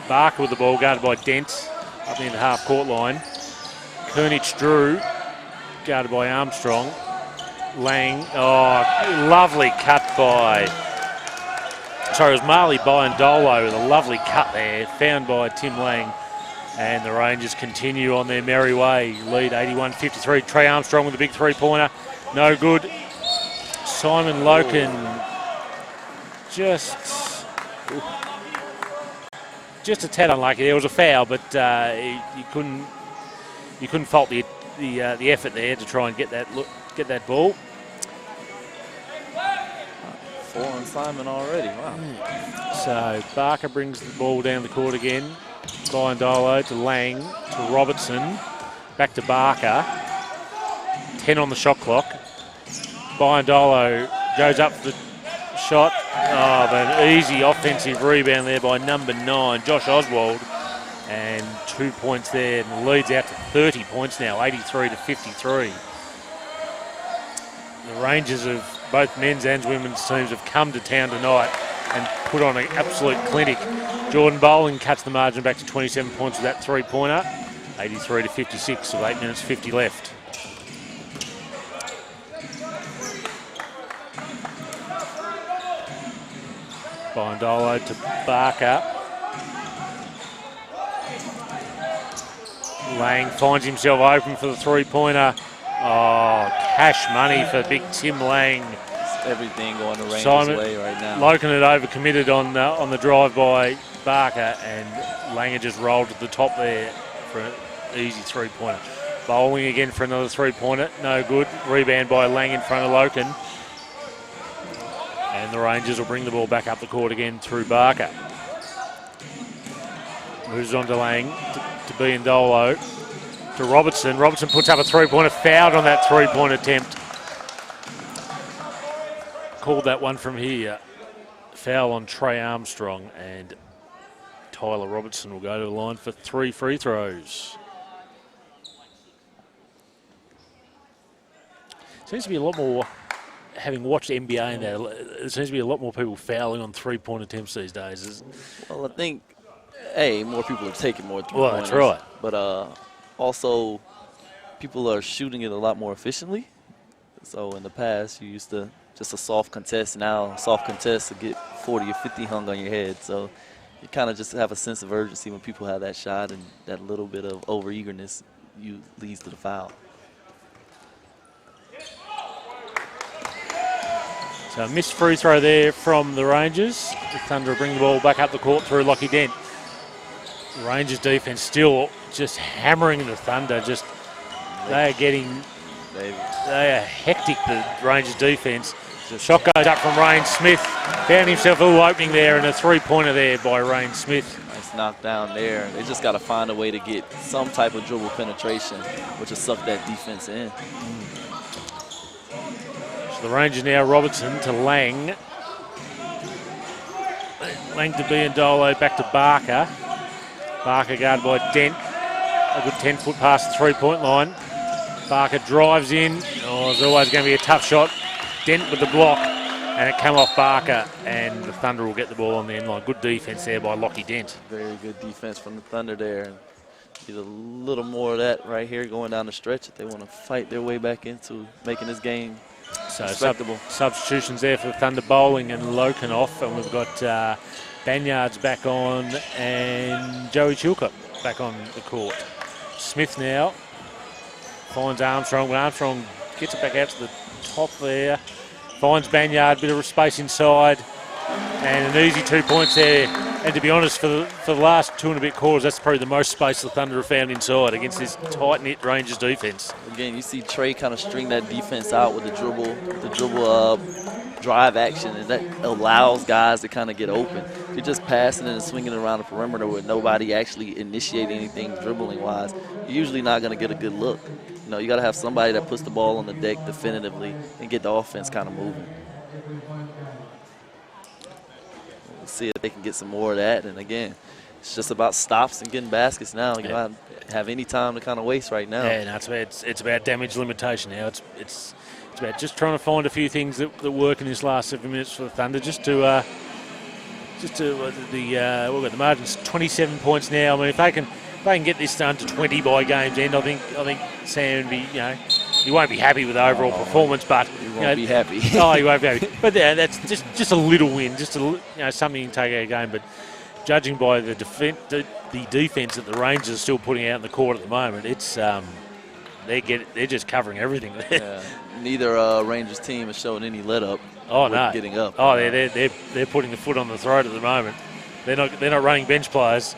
S1: Barker with the ball, guarded by Dent up near the half-court line. Kernich Drew, guarded by Armstrong. Lang, lovely cut by, it was Marley Byandolo with a lovely cut there, found by Tim Lang. And the Rangers continue on their merry way, lead 81-53. Trey Armstrong with a big three-pointer, no good. Simon Loken just a tad unlucky. There was a foul, but you couldn't fault the effort there to try and get that ball.
S2: 4 on Simon already, wow.
S1: So Barker brings the ball down the court again. Byandolo to Lang to Robertson. Back to Barker. 10 on the shot clock. Byandolo goes up for the shot. Oh, but an easy offensive rebound there by number 9, Josh Oswald. And 2 points there, and the lead's out to 30 points now, 83-53. The Rangers of both men's and women's teams have come to town tonight and put on an absolute clinic. Jordan Bowling cuts the margin back to 27 points with that three-pointer, 83-56 with 8 minutes 50 left. Byandolo to Barker. Lang finds himself open for the three-pointer. Oh, cash money for big Tim Lang.
S2: Everything going the Rangers' way right now.
S1: Loken had overcommitted on the drive by Barker, and Langer just rolled to the top there for an easy three-pointer. Bowling again for another three-pointer, no good. Rebound by Lang in front of Loken. the Rangers will bring the ball back up the court again through Barker. Moves on to Lang, to Biandolo, to Robertson. Robertson puts up a three-pointer, fouled on that three-point attempt. Called that one from here. Foul on Trey Armstrong, and Tyler Robertson will go to the line for 3 free throws. Seems to be a lot more, having watched NBA now, there seems to be a lot more people fouling on three-point attempts these days.
S2: Well, I think, more people are taking more three-pointers.
S1: Well, that's right.
S2: But also, people are shooting it a lot more efficiently. So in the past, you used to just a soft contest. Now, soft contests to get 40 or 50 hung on your head. So you kind of just have a sense of urgency when people have that shot, and that little bit of over-eagerness leads to the foul.
S1: So a missed free throw there from the Rangers. The Thunder will bring the ball back up the court through Lockie Dent. The Rangers defense still just hammering the Thunder. They are hectic, the Rangers defense. Shot goes up from Rain Smith. Found himself a little opening there, and a three-pointer there by Rain Smith.
S2: Nice knockdown there. They just got to find a way to get some type of dribble penetration, which will suck that defense in.
S1: So the Rangers now, Robertson to Lang. Lang to Biandolo, back to Barker. Barker guarded by Dent. A good 10-foot past the three-point line. Barker drives in. Oh, there's always going to be a tough shot. Dent with the block, and it came off Barker, and the Thunder will get the ball on the end line. Good defense there by Lockie Dent.
S2: Very good defense from the Thunder there. And get a little more of that right here going down the stretch if they want to fight their way back into making this game respectable.
S1: Substitutions there for the Thunder, Bowling and Lokanoff, and we've got Banyard's back on and Joey Chilcott back on the court. Smith now finds Armstrong, but Armstrong gets it back out to the top there. Finds Banyard, bit of space inside, and an easy 2 points there. And to be honest, for the last 2 and a bit quarters, that's probably the most space the Thunder have found inside against this tight-knit Rangers defense. Again,
S2: you see Trey kind of string that defense out with the dribble drive action, and that allows guys to kind of get open. If you're just passing and swinging around the perimeter with nobody actually initiating anything dribbling-wise, you're usually not going to get a good look. You know, you got to have somebody that puts the ball on the deck definitively and get the offense kind of moving. We'll see if they can get some more of that. And again, it's just about stops and getting baskets now. You don't have any time to kind of waste right now.
S1: Yeah, no, it's about damage limitation now. It's about just trying to find a few things that work in this last 7 minutes for the Thunder. We've got the margin's 27 points now. I mean, if they can get this done to 20 by game's end, I think Sam would be, he won't be happy with the overall performance, but
S2: he won't be happy.
S1: He won't be happy. But that's just a little win, something you can take out of the game. But judging by the defense that the Rangers are still putting out in the court at the moment, it's they're just covering everything there.
S2: Yeah. Neither Rangers team has shown any let up. Getting up.
S1: Oh, they're putting the foot on the throat at the moment. They're not running bench players.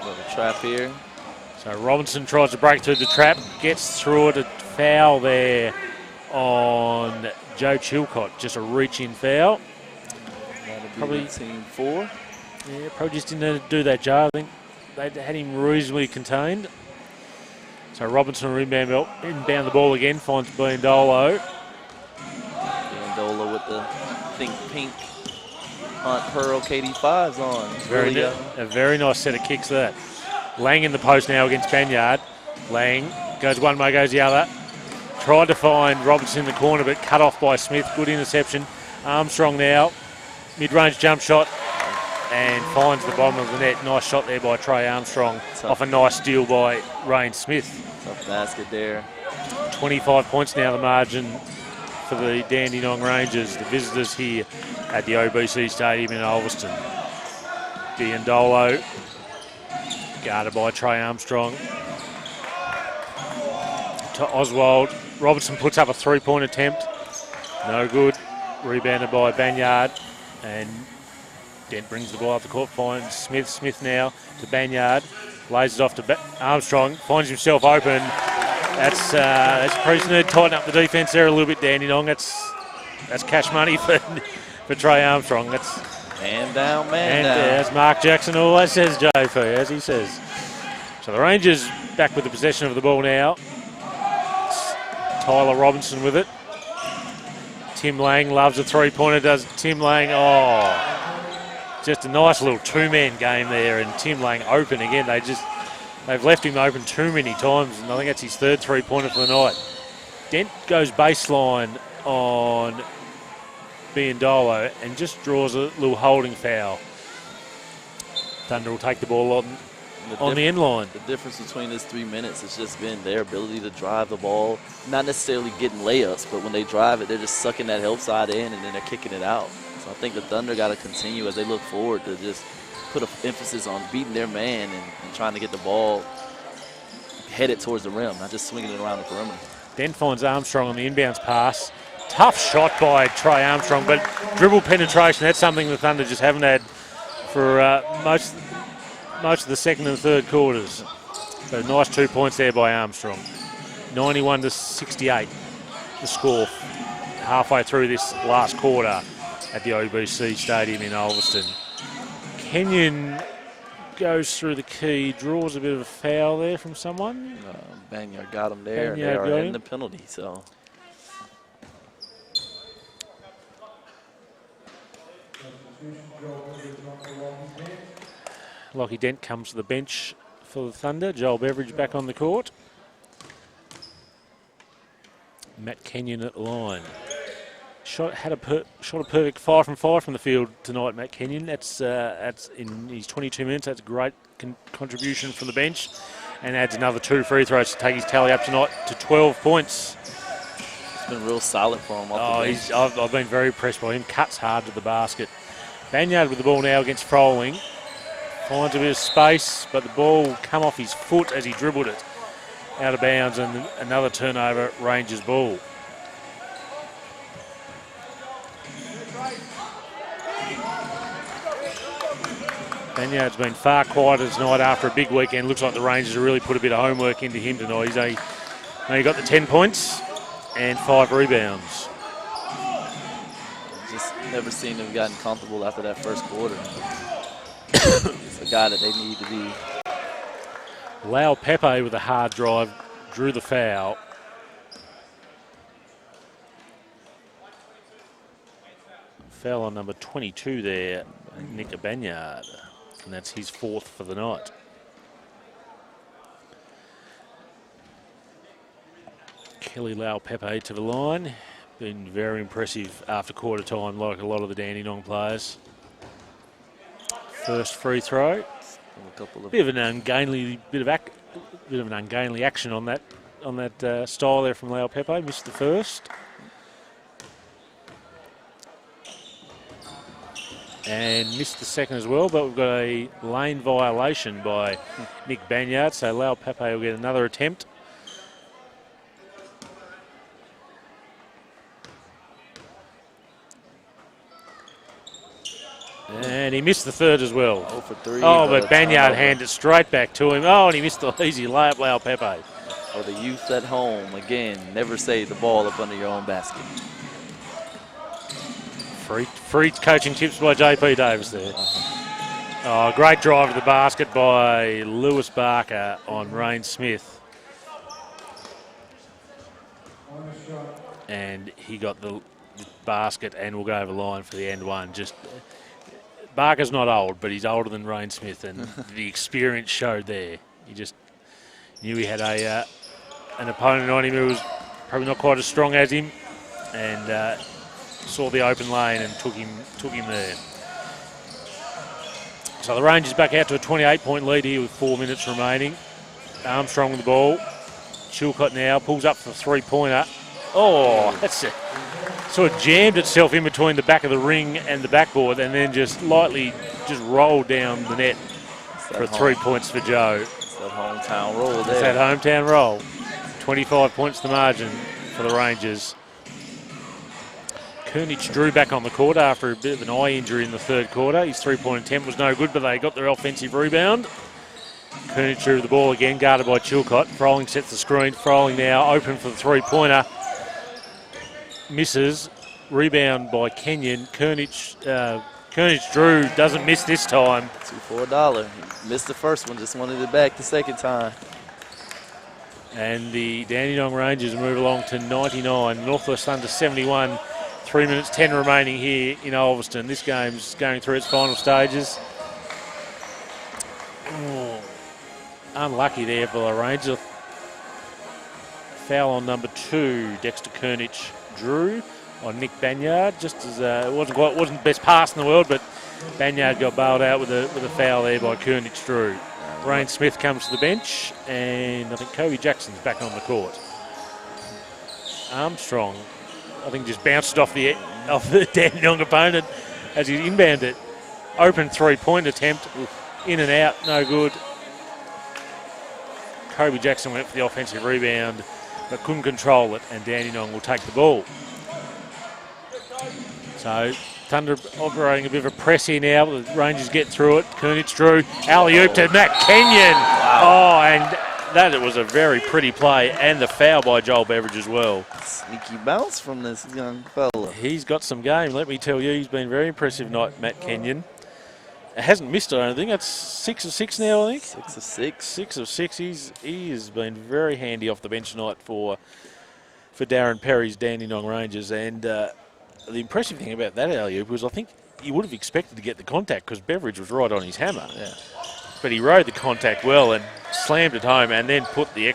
S2: Little trap here.
S1: So Robinson tries to break through the trap, gets through it. A foul there on Joe Chilcott. Just a reach-in foul.
S2: Probably team 4.
S1: Yeah, probably just didn't do that, Joe. I think they had him reasonably contained. So Robinson will inbound the ball again, finds Biandolo.
S2: Biandolo with the pink Hunt Pearl KD5s on.
S1: A very nice set of kicks that. Lang in the post now against Banyard. Lang goes one way, goes the other. Tried to find Robertson in the corner, but cut off by Smith. Good interception. Armstrong now. Mid-range jump shot and finds the bottom of the net. Nice shot there by Trey Armstrong off a nice steal by Rain Smith.
S2: Tough basket there.
S1: 25 points now the margin for the Dandenong Rangers, the visitors here at the OBC Stadium in Ulverston. Biandolo, guarded by Trey Armstrong. To Oswald. Robertson puts up a three-point attempt. No good. Rebounded by Banyard. And Dent brings the ball up the court, finds Smith. Smith now to Banyard. Lays it off to Armstrong. Finds himself open. That's Priestner. Tighten up the defence there a little bit, Dandenong. That's cash money for Trey Armstrong. That's
S2: Man down, man
S1: and
S2: down.
S1: as Mark Jackson always says, JP, as he says. So the Rangers back with the possession of the ball now. It's Tyler Robinson with it. Tim Lang loves a three-pointer, does Tim Lang. Oh, just a nice little two-man game there, and Tim Lang open again. They've left him open too many times, and I think that's his third three-pointer for the night. Dent goes baseline on Biondolo and just draws a little holding foul. Thunder will take the ball on the end line.
S2: The difference between this 3 minutes has just been their ability to drive the ball, not necessarily getting layups, but when they drive it, they're just sucking that help side in and then they're kicking it out. So I think the Thunder got to continue as they look forward to just put an emphasis on beating their man and trying to get the ball headed towards the rim, not just swinging it around the perimeter.
S1: Then finds Armstrong on the inbounds pass. Tough shot by Trey Armstrong, but dribble penetration, that's something the Thunder just haven't had for most of the second and third quarters. So nice 2 points there by Armstrong. 91-68, the score halfway through this last quarter at the OBC Stadium in Ulverston. Kenyon goes through the key, draws a bit of a foul there from someone.
S2: Banyard got him there. They are in the penalty, so.
S1: Lockie Dent comes to the bench for the Thunder. Joel Beveridge back on the court. Matt Kenyon at the line. Shot a perfect 5 from 5 from the field tonight, Matt Kenyon. That's in his 22 minutes. That's a great contribution from the bench, and adds another 2 free throws to take his tally up tonight to 12 points.
S2: It's been real solid for him off the bench.
S1: I've been very impressed by him. Cuts hard to the basket. Banyard with the ball now against Froling. Finds a bit of space, but the ball come off his foot as he dribbled it out of bounds, and another turnover, Rangers ball. Banyard's been far quieter tonight after a big weekend. Looks like the Rangers have really put a bit of homework into him tonight. He's only got the 10 points and 5 rebounds.
S2: Just never seen him gotten comfortable after that first quarter. It's a guy that they need to be.
S1: Lau Pepe with a hard drive, drew the foul. Foul on number 22 there, Nick Banyard. And that's his 4th for the night. Kelly Lau Pepe to the line. Been very impressive after quarter time, like a lot of the Dandenong players. First free throw. Bit of an ungainly action on that style there from Lau Pepe. Missed the first. And missed the second as well, but we've got a lane violation by Nick Banyard, so Lau Pepe will get another attempt. And he missed the third as well.
S2: 0 for 3.
S1: Oh, but Banyard handed it straight back to him. Oh, and he missed the easy layup, Lau Pepe.
S2: For the youth at home, again, never save the ball up under your own basket.
S1: Free coaching tips by JP Davis there. Oh, great drive to the basket by Lewis Barker on Rain Smith. And he got the basket and will go over the line for the end one. Barker's not old, but he's older than Rain Smith, and the experience showed there. He just knew he had an opponent on him who was probably not quite as strong as him, and saw the open lane and took him there. So the Rangers back out to a 28-point lead here with 4 minutes remaining. Armstrong with the ball. Chilcott now pulls up for a three-pointer. Oh, that's it. Sort of jammed itself in between the back of the ring and the backboard, and then just lightly rolled down the net for 3 points for Joe.
S2: It's that hometown roll there.
S1: It's that hometown roll. 25 points the margin for the Rangers. Kernich drew back on the court after a bit of an eye injury in the third quarter. His three-point attempt was no good, but they got their offensive rebound. Kernich drew the ball again, guarded by Chilcott. Froling sets the screen. Froling now open for the three-pointer. Misses. rebound by Kenyon. Kernich Drew doesn't miss this time.
S2: 2 for $1. He missed the first one, just wanted it back the second time.
S1: And the Dandenong Rangers move along to 99. Northwest Thunder 71. 3 minutes 10 remaining here in Ulverston. This game's going through its final stages. Oh, unlucky there for the Rangers. Foul on number 2, Dexter Kernich Drew on Nick Banyard. Just as it wasn't the best pass in the world, but Banyard got bailed out with a foul there by Kernich Drew. Rain Smith comes to the bench, and I think Kobe Jackson's back on the court. Armstrong, I think, just bounced off the Dandenong opponent as he inbounded it. Open 3-point attempt, in and out, no good. Kobe Jackson went for the offensive rebound, but couldn't control it, and Dandenong will take the ball. So Thunder operating a bit of a press here now. The Rangers get through it. Kernich Drew, alley-oop to Matt Kenyon. Wow. Oh, and that was a very pretty play, and the foul by Joel Beveridge as well.
S2: Sneaky bounce from this young fella.
S1: He's got some game, let me tell you. He's been very impressive tonight, Matt Kenyon. Hasn't missed it, I don't think. That's 6 of 6 now, I think.
S2: 6 of 6.
S1: 6 of 6. He has been very handy off the bench tonight for Darren Perry's Dandenong Rangers. And the impressive thing about that alley-oop was I think you would have expected to get the contact because Beveridge was right on his hammer.
S2: Yeah.
S1: But he rode the contact well and slammed it home, and then put the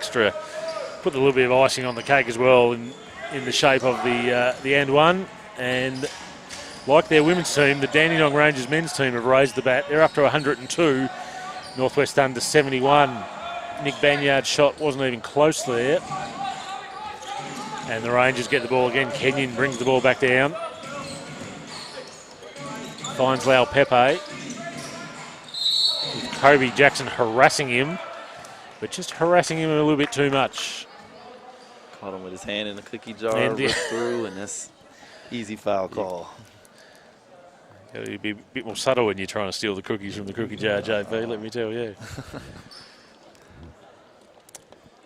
S1: little bit of icing on the cake as well in the shape of the and one. And like their women's team, the Dandenong Rangers men's team have raised the bat. They're up to 102. Northwest Thunder 71. Nick Banyard's shot wasn't even close there. And the Rangers get the ball again. Kenyon brings the ball back down. Finds Lau Pepe. With Kobe Jackson harassing him, but just harassing him a little bit too much.
S2: Caught him with his hand in the cookie jar, ripped through, and that's easy foul call.
S1: Got to be a bit more subtle when you're trying to steal the cookies from the cookie jar, JP, let me tell you.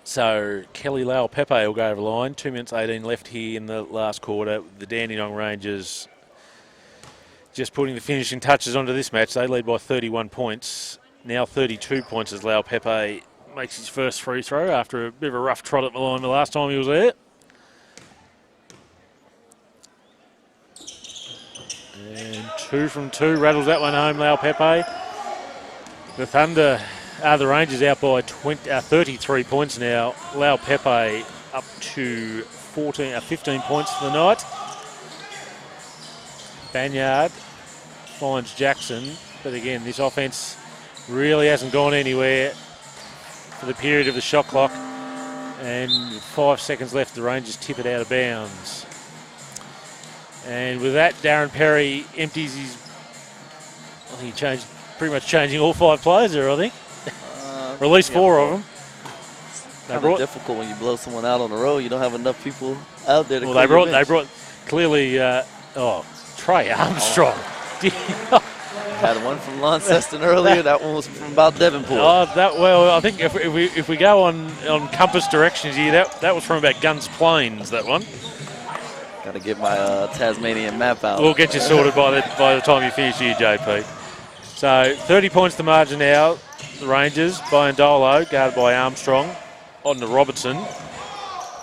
S1: So Kelly Lau Pepe will go over the line. 2 minutes 18 left here in the last quarter. The Dandenong Rangers just putting the finishing touches onto this match. They lead by 31 points. Now 32 points as Lau Pepe makes his first free throw after a bit of a rough trot at the line the last time he was there. And 2 from 2, rattles that one home, Lau Pepe. The Rangers out by 33 points now. Lau Pepe up to 15 points for the night. Banyard finds Jackson, but again, this offense really hasn't gone anywhere for the period of the shot clock. And 5 seconds left, the Rangers tip it out of bounds. And with that, Darren Perry empties his. I think he pretty much changing all 5 players there, I think. Or at least 4 of them.
S2: It's kind of difficult when you blow someone out on the road. You don't have enough people out there to
S1: Well, they brought clearly. Trey Armstrong.
S2: Had one from Launceston earlier. That one was from about Devonport.
S1: I think if we go on compass directions here, that was from about Guns Plains. That one.
S2: Got to get my Tasmanian map out.
S1: We'll get you sorted by the time you finish here, JP. So 30 points to margin now. The Rangers, Biondolo, guarded by Armstrong, on to Robertson.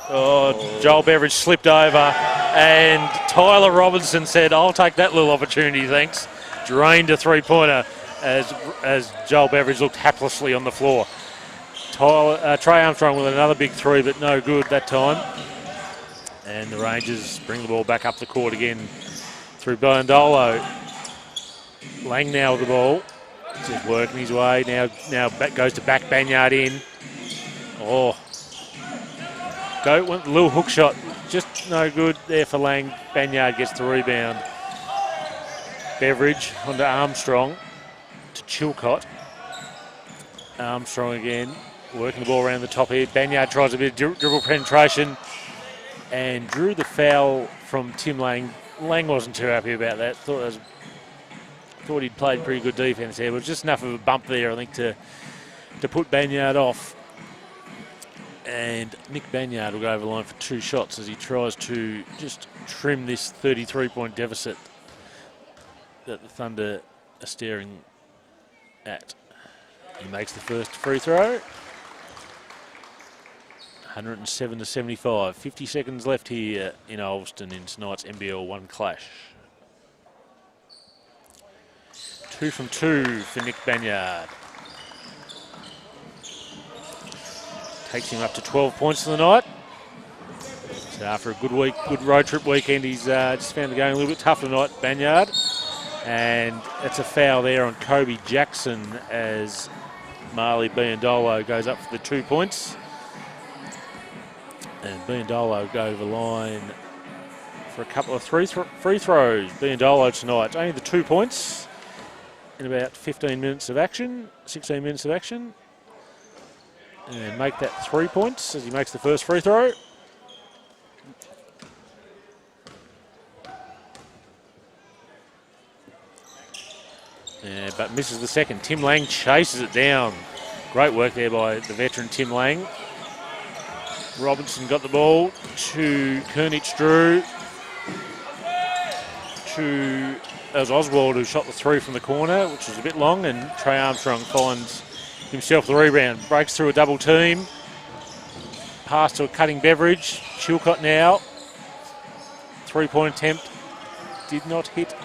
S1: Joel Beveridge slipped over, and Tyler Robinson said, "I'll take that little opportunity, thanks." Drained a three-pointer as Joel Beveridge looked haplessly on the floor. Trey Armstrong with another big three, but no good that time. And the Rangers bring the ball back up the court again through Biondolo. Lang now with the ball. Just working his way. Now back goes to back Banyard in. Went a little hook shot. Just no good there for Lang. Banyard gets the rebound. Beveridge onto Armstrong to Chilcott. Armstrong again. Working the ball around the top here. Banyard tries a bit of dribble penetration and drew the foul from Tim Lang. Lang wasn't too happy about that. Thought he'd played pretty good defence there. It was just enough of a bump there, I think, to put Banyard off. And Nick Banyard will go over the line for 2 shots as he tries to just trim this 33-point deficit that the Thunder are staring at. He makes the first free throw. 107-75. 50 seconds left here in Ulverston in tonight's NBL1 clash. 2 from 2 for Nick Banyard. Takes him up to 12 points for the night. So after a good week, good road trip weekend, he's just found the game a little bit tough tonight, Banyard. And it's a foul there on Kobe Jackson as Marley Biandolo goes up for the 2 points. And Biandolo go over the line for a couple of free throws. Biandolo tonight, only the 2 points in about 15 minutes of action, 16 minutes of action. And make that 3 points as he makes the first free throw. Yeah, but misses the second. Tim Lang chases it down. Great work there by the veteran Tim Lang. Robinson got the ball to Kernich Drew. That was Oswald who shot the 3 from the corner, which was a bit long, and Trey Armstrong finds himself the rebound. Breaks through a double team. Pass to a cutting Beveridge. Chilcott now. 3-point attempt. Did not hit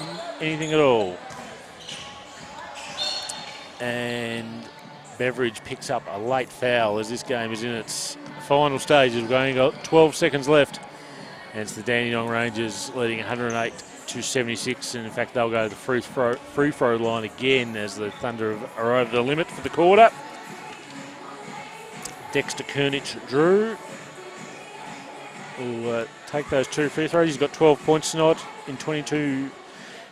S1: anything at all. And Beveridge picks up a late foul as this game is in its final stages. We've only got 12 seconds left. And it's the Dandenong Rangers leading 108-76. And in fact, they'll go to the free throw line again as the Thunder are over the limit for the quarter. Dexter Kernich Drew will take those 2 free throws. He's got 12 points tonight in 22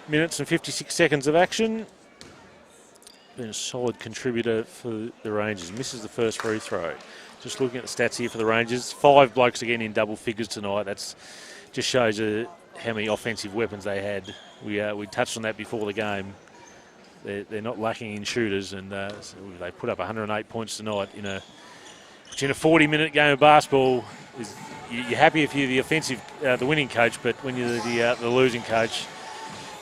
S1: minutes and 56 seconds of action. Been a solid contributor for the Rangers. Misses the first free throw. Just looking at the stats here for the Rangers. 5 blokes again in double figures tonight. That's just shows how many offensive weapons they had. We touched on that before the game. They're not lacking in shooters, and so they put up 108 points tonight in a 40-minute game of basketball. You're happy if you're the offensive, the winning coach, but when you're the losing coach,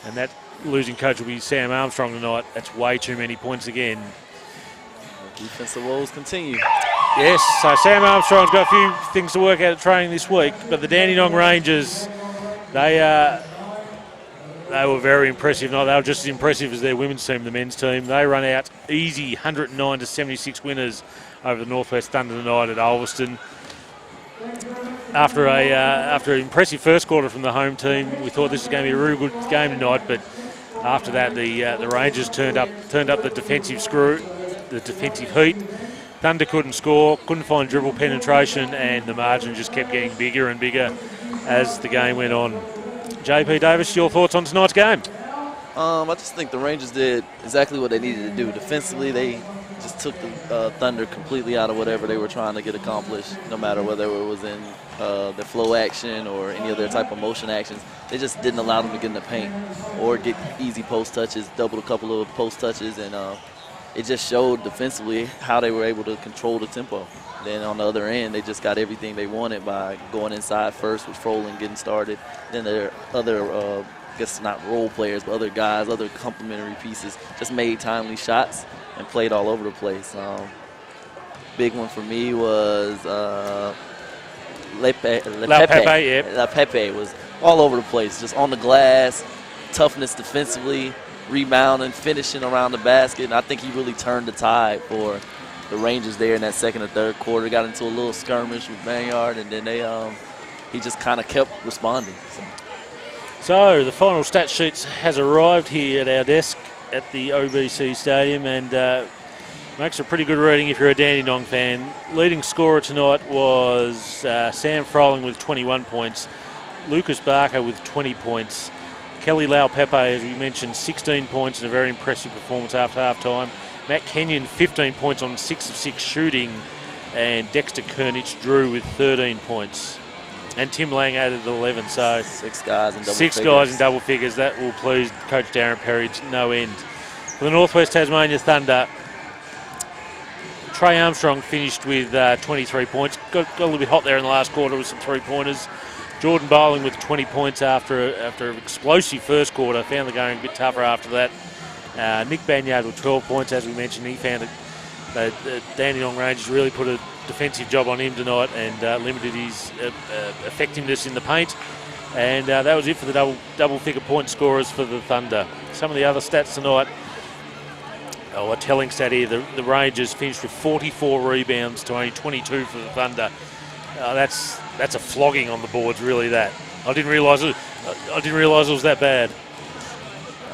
S1: and that losing coach will be Sam Armstrong tonight, that's way too many points again.
S2: Defensive woes continue.
S1: Yes, so Sam Armstrong's got a few things to work out at training this week, but the Dandenong Rangers, they were very impressive. No, they were just as impressive as their women's team, the men's team. They run out easy 109-76 winners over the Northwest Thunder tonight at Ulverston. After an impressive first quarter from the home team, we thought this was going to be a really good game tonight, but after that, the Rangers turned up the defensive screw, the defensive heat. Thunder couldn't score, couldn't find dribble penetration, and the margin just kept getting bigger and bigger as the game went on. JP Davis, your thoughts on tonight's game?
S2: I just think the Rangers did exactly what they needed to do. Defensively, they just took the Thunder completely out of whatever they were trying to get accomplished, no matter whether it was in the flow action or any other type of motion actions. They just didn't allow them to get in the paint or get easy post touches, doubled a couple of post touches, and it just showed defensively how they were able to control the tempo. Then on the other end, they just got everything they wanted by going inside first with Froling getting started. Then their other, I guess not role players, but other guys, other complementary pieces, just made timely shots and played all over the place. Big one for me was La Pepe was all over the place, just on the glass, toughness defensively, rebounding, finishing around the basket. And I think he really turned the tide for the Rangers there in that second or third quarter. Got into a little skirmish with Banyard, and then he just kind of kept responding.
S1: So the final stat sheet has arrived here at our desk at the OBC Stadium, and makes a pretty good reading if you're a Dandenong fan. Leading scorer tonight was Sam Froling with 21 points, Lucas Barker with 20 points, Kelly Lau-Pepe, as we mentioned, 16 points and a very impressive performance after half-time. Matt Kenyon, 15 points on 6 of 6 shooting, and Dexter Kernich Drew with 13 points. And Tim Lang added 11, so
S2: 6 guys in double
S1: six
S2: figures.
S1: guys in double figures. That will please Coach Darren Perridge no end. For the Northwest Tasmania Thunder, Trey Armstrong finished with 23 points. got a little bit hot there in the last quarter with some 3-pointers. Jordan Bowling with 20 points after an explosive first quarter. Found the going a bit tougher after that. Nick Banyard with 12 points, as we mentioned. He found the Dandenong Rangers really put a defensive job on him tonight and limited his effectiveness in the paint. And that was it for the double-figure point scorers for the Thunder. Some of the other stats tonight. A telling stat here, the Rangers finished with 44 rebounds to only 22 for the Thunder. That's a flogging on the boards, really. That I didn't realise it was that bad.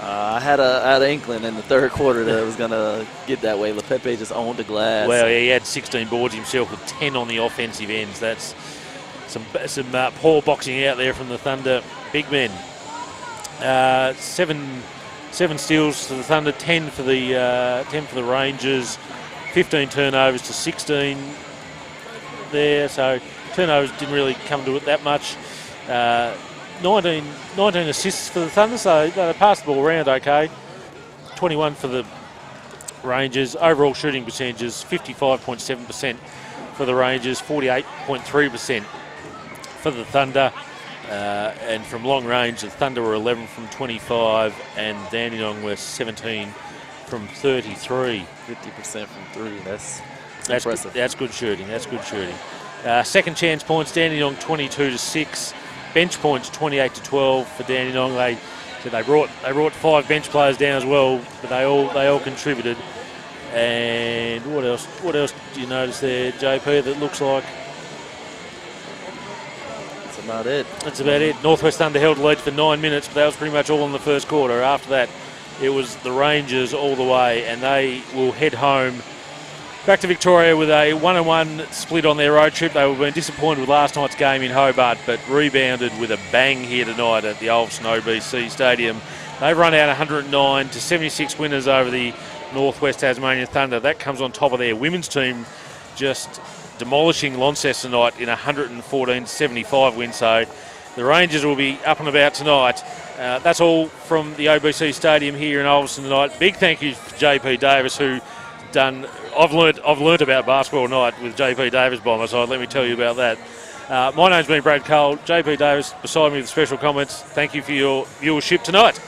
S2: I had an inkling in the third quarter that it was going to get that way. LePepe just owned the glass.
S1: Well, yeah, he had 16 boards himself with 10 on the offensive ends. That's some poor boxing out there from the Thunder big men. Seven steals to the Thunder, 10 for the Rangers, 15 turnovers to 16 there. So turnovers didn't really come to it that much. 19 assists for the Thunder, so they passed the ball around okay. 21 for the Rangers. Overall shooting percentages, 55.7% for the Rangers, 48.3% for the Thunder. And from long range, the Thunder were 11 from 25 and Dandenong were 17 from 33.
S2: 50% from 3, that's impressive.
S1: That's good shooting, second chance points, Dandenong 22-6. Bench points 28-12 for Dandenong. They brought 5 bench players down as well, but they all contributed. And what else do you notice there, JP, that looks like? That's about it. Northwest Thunder held the lead for 9 minutes, but that was pretty much all in the first quarter. After that, it was the Rangers all the way, and they will head home back to Victoria with a 1-1 split on their road trip. They were being disappointed with last night's game in Hobart, but rebounded with a bang here tonight at the Olsen OBC Stadium. They've run out 109 to 76 winners over the Northwest Tasmanian Thunder. That comes on top of their women's team just demolishing Launceston tonight in a 114-75 win. So the Rangers will be up and about tonight. That's all from the OBC Stadium here in Olsen tonight. Big thank you to JP Davis, who done. I've learnt about basketball tonight with JP Davis by my side. Let me tell you about that. My name's been Brad Cole. JP Davis beside me with special comments. Thank you for your viewership tonight.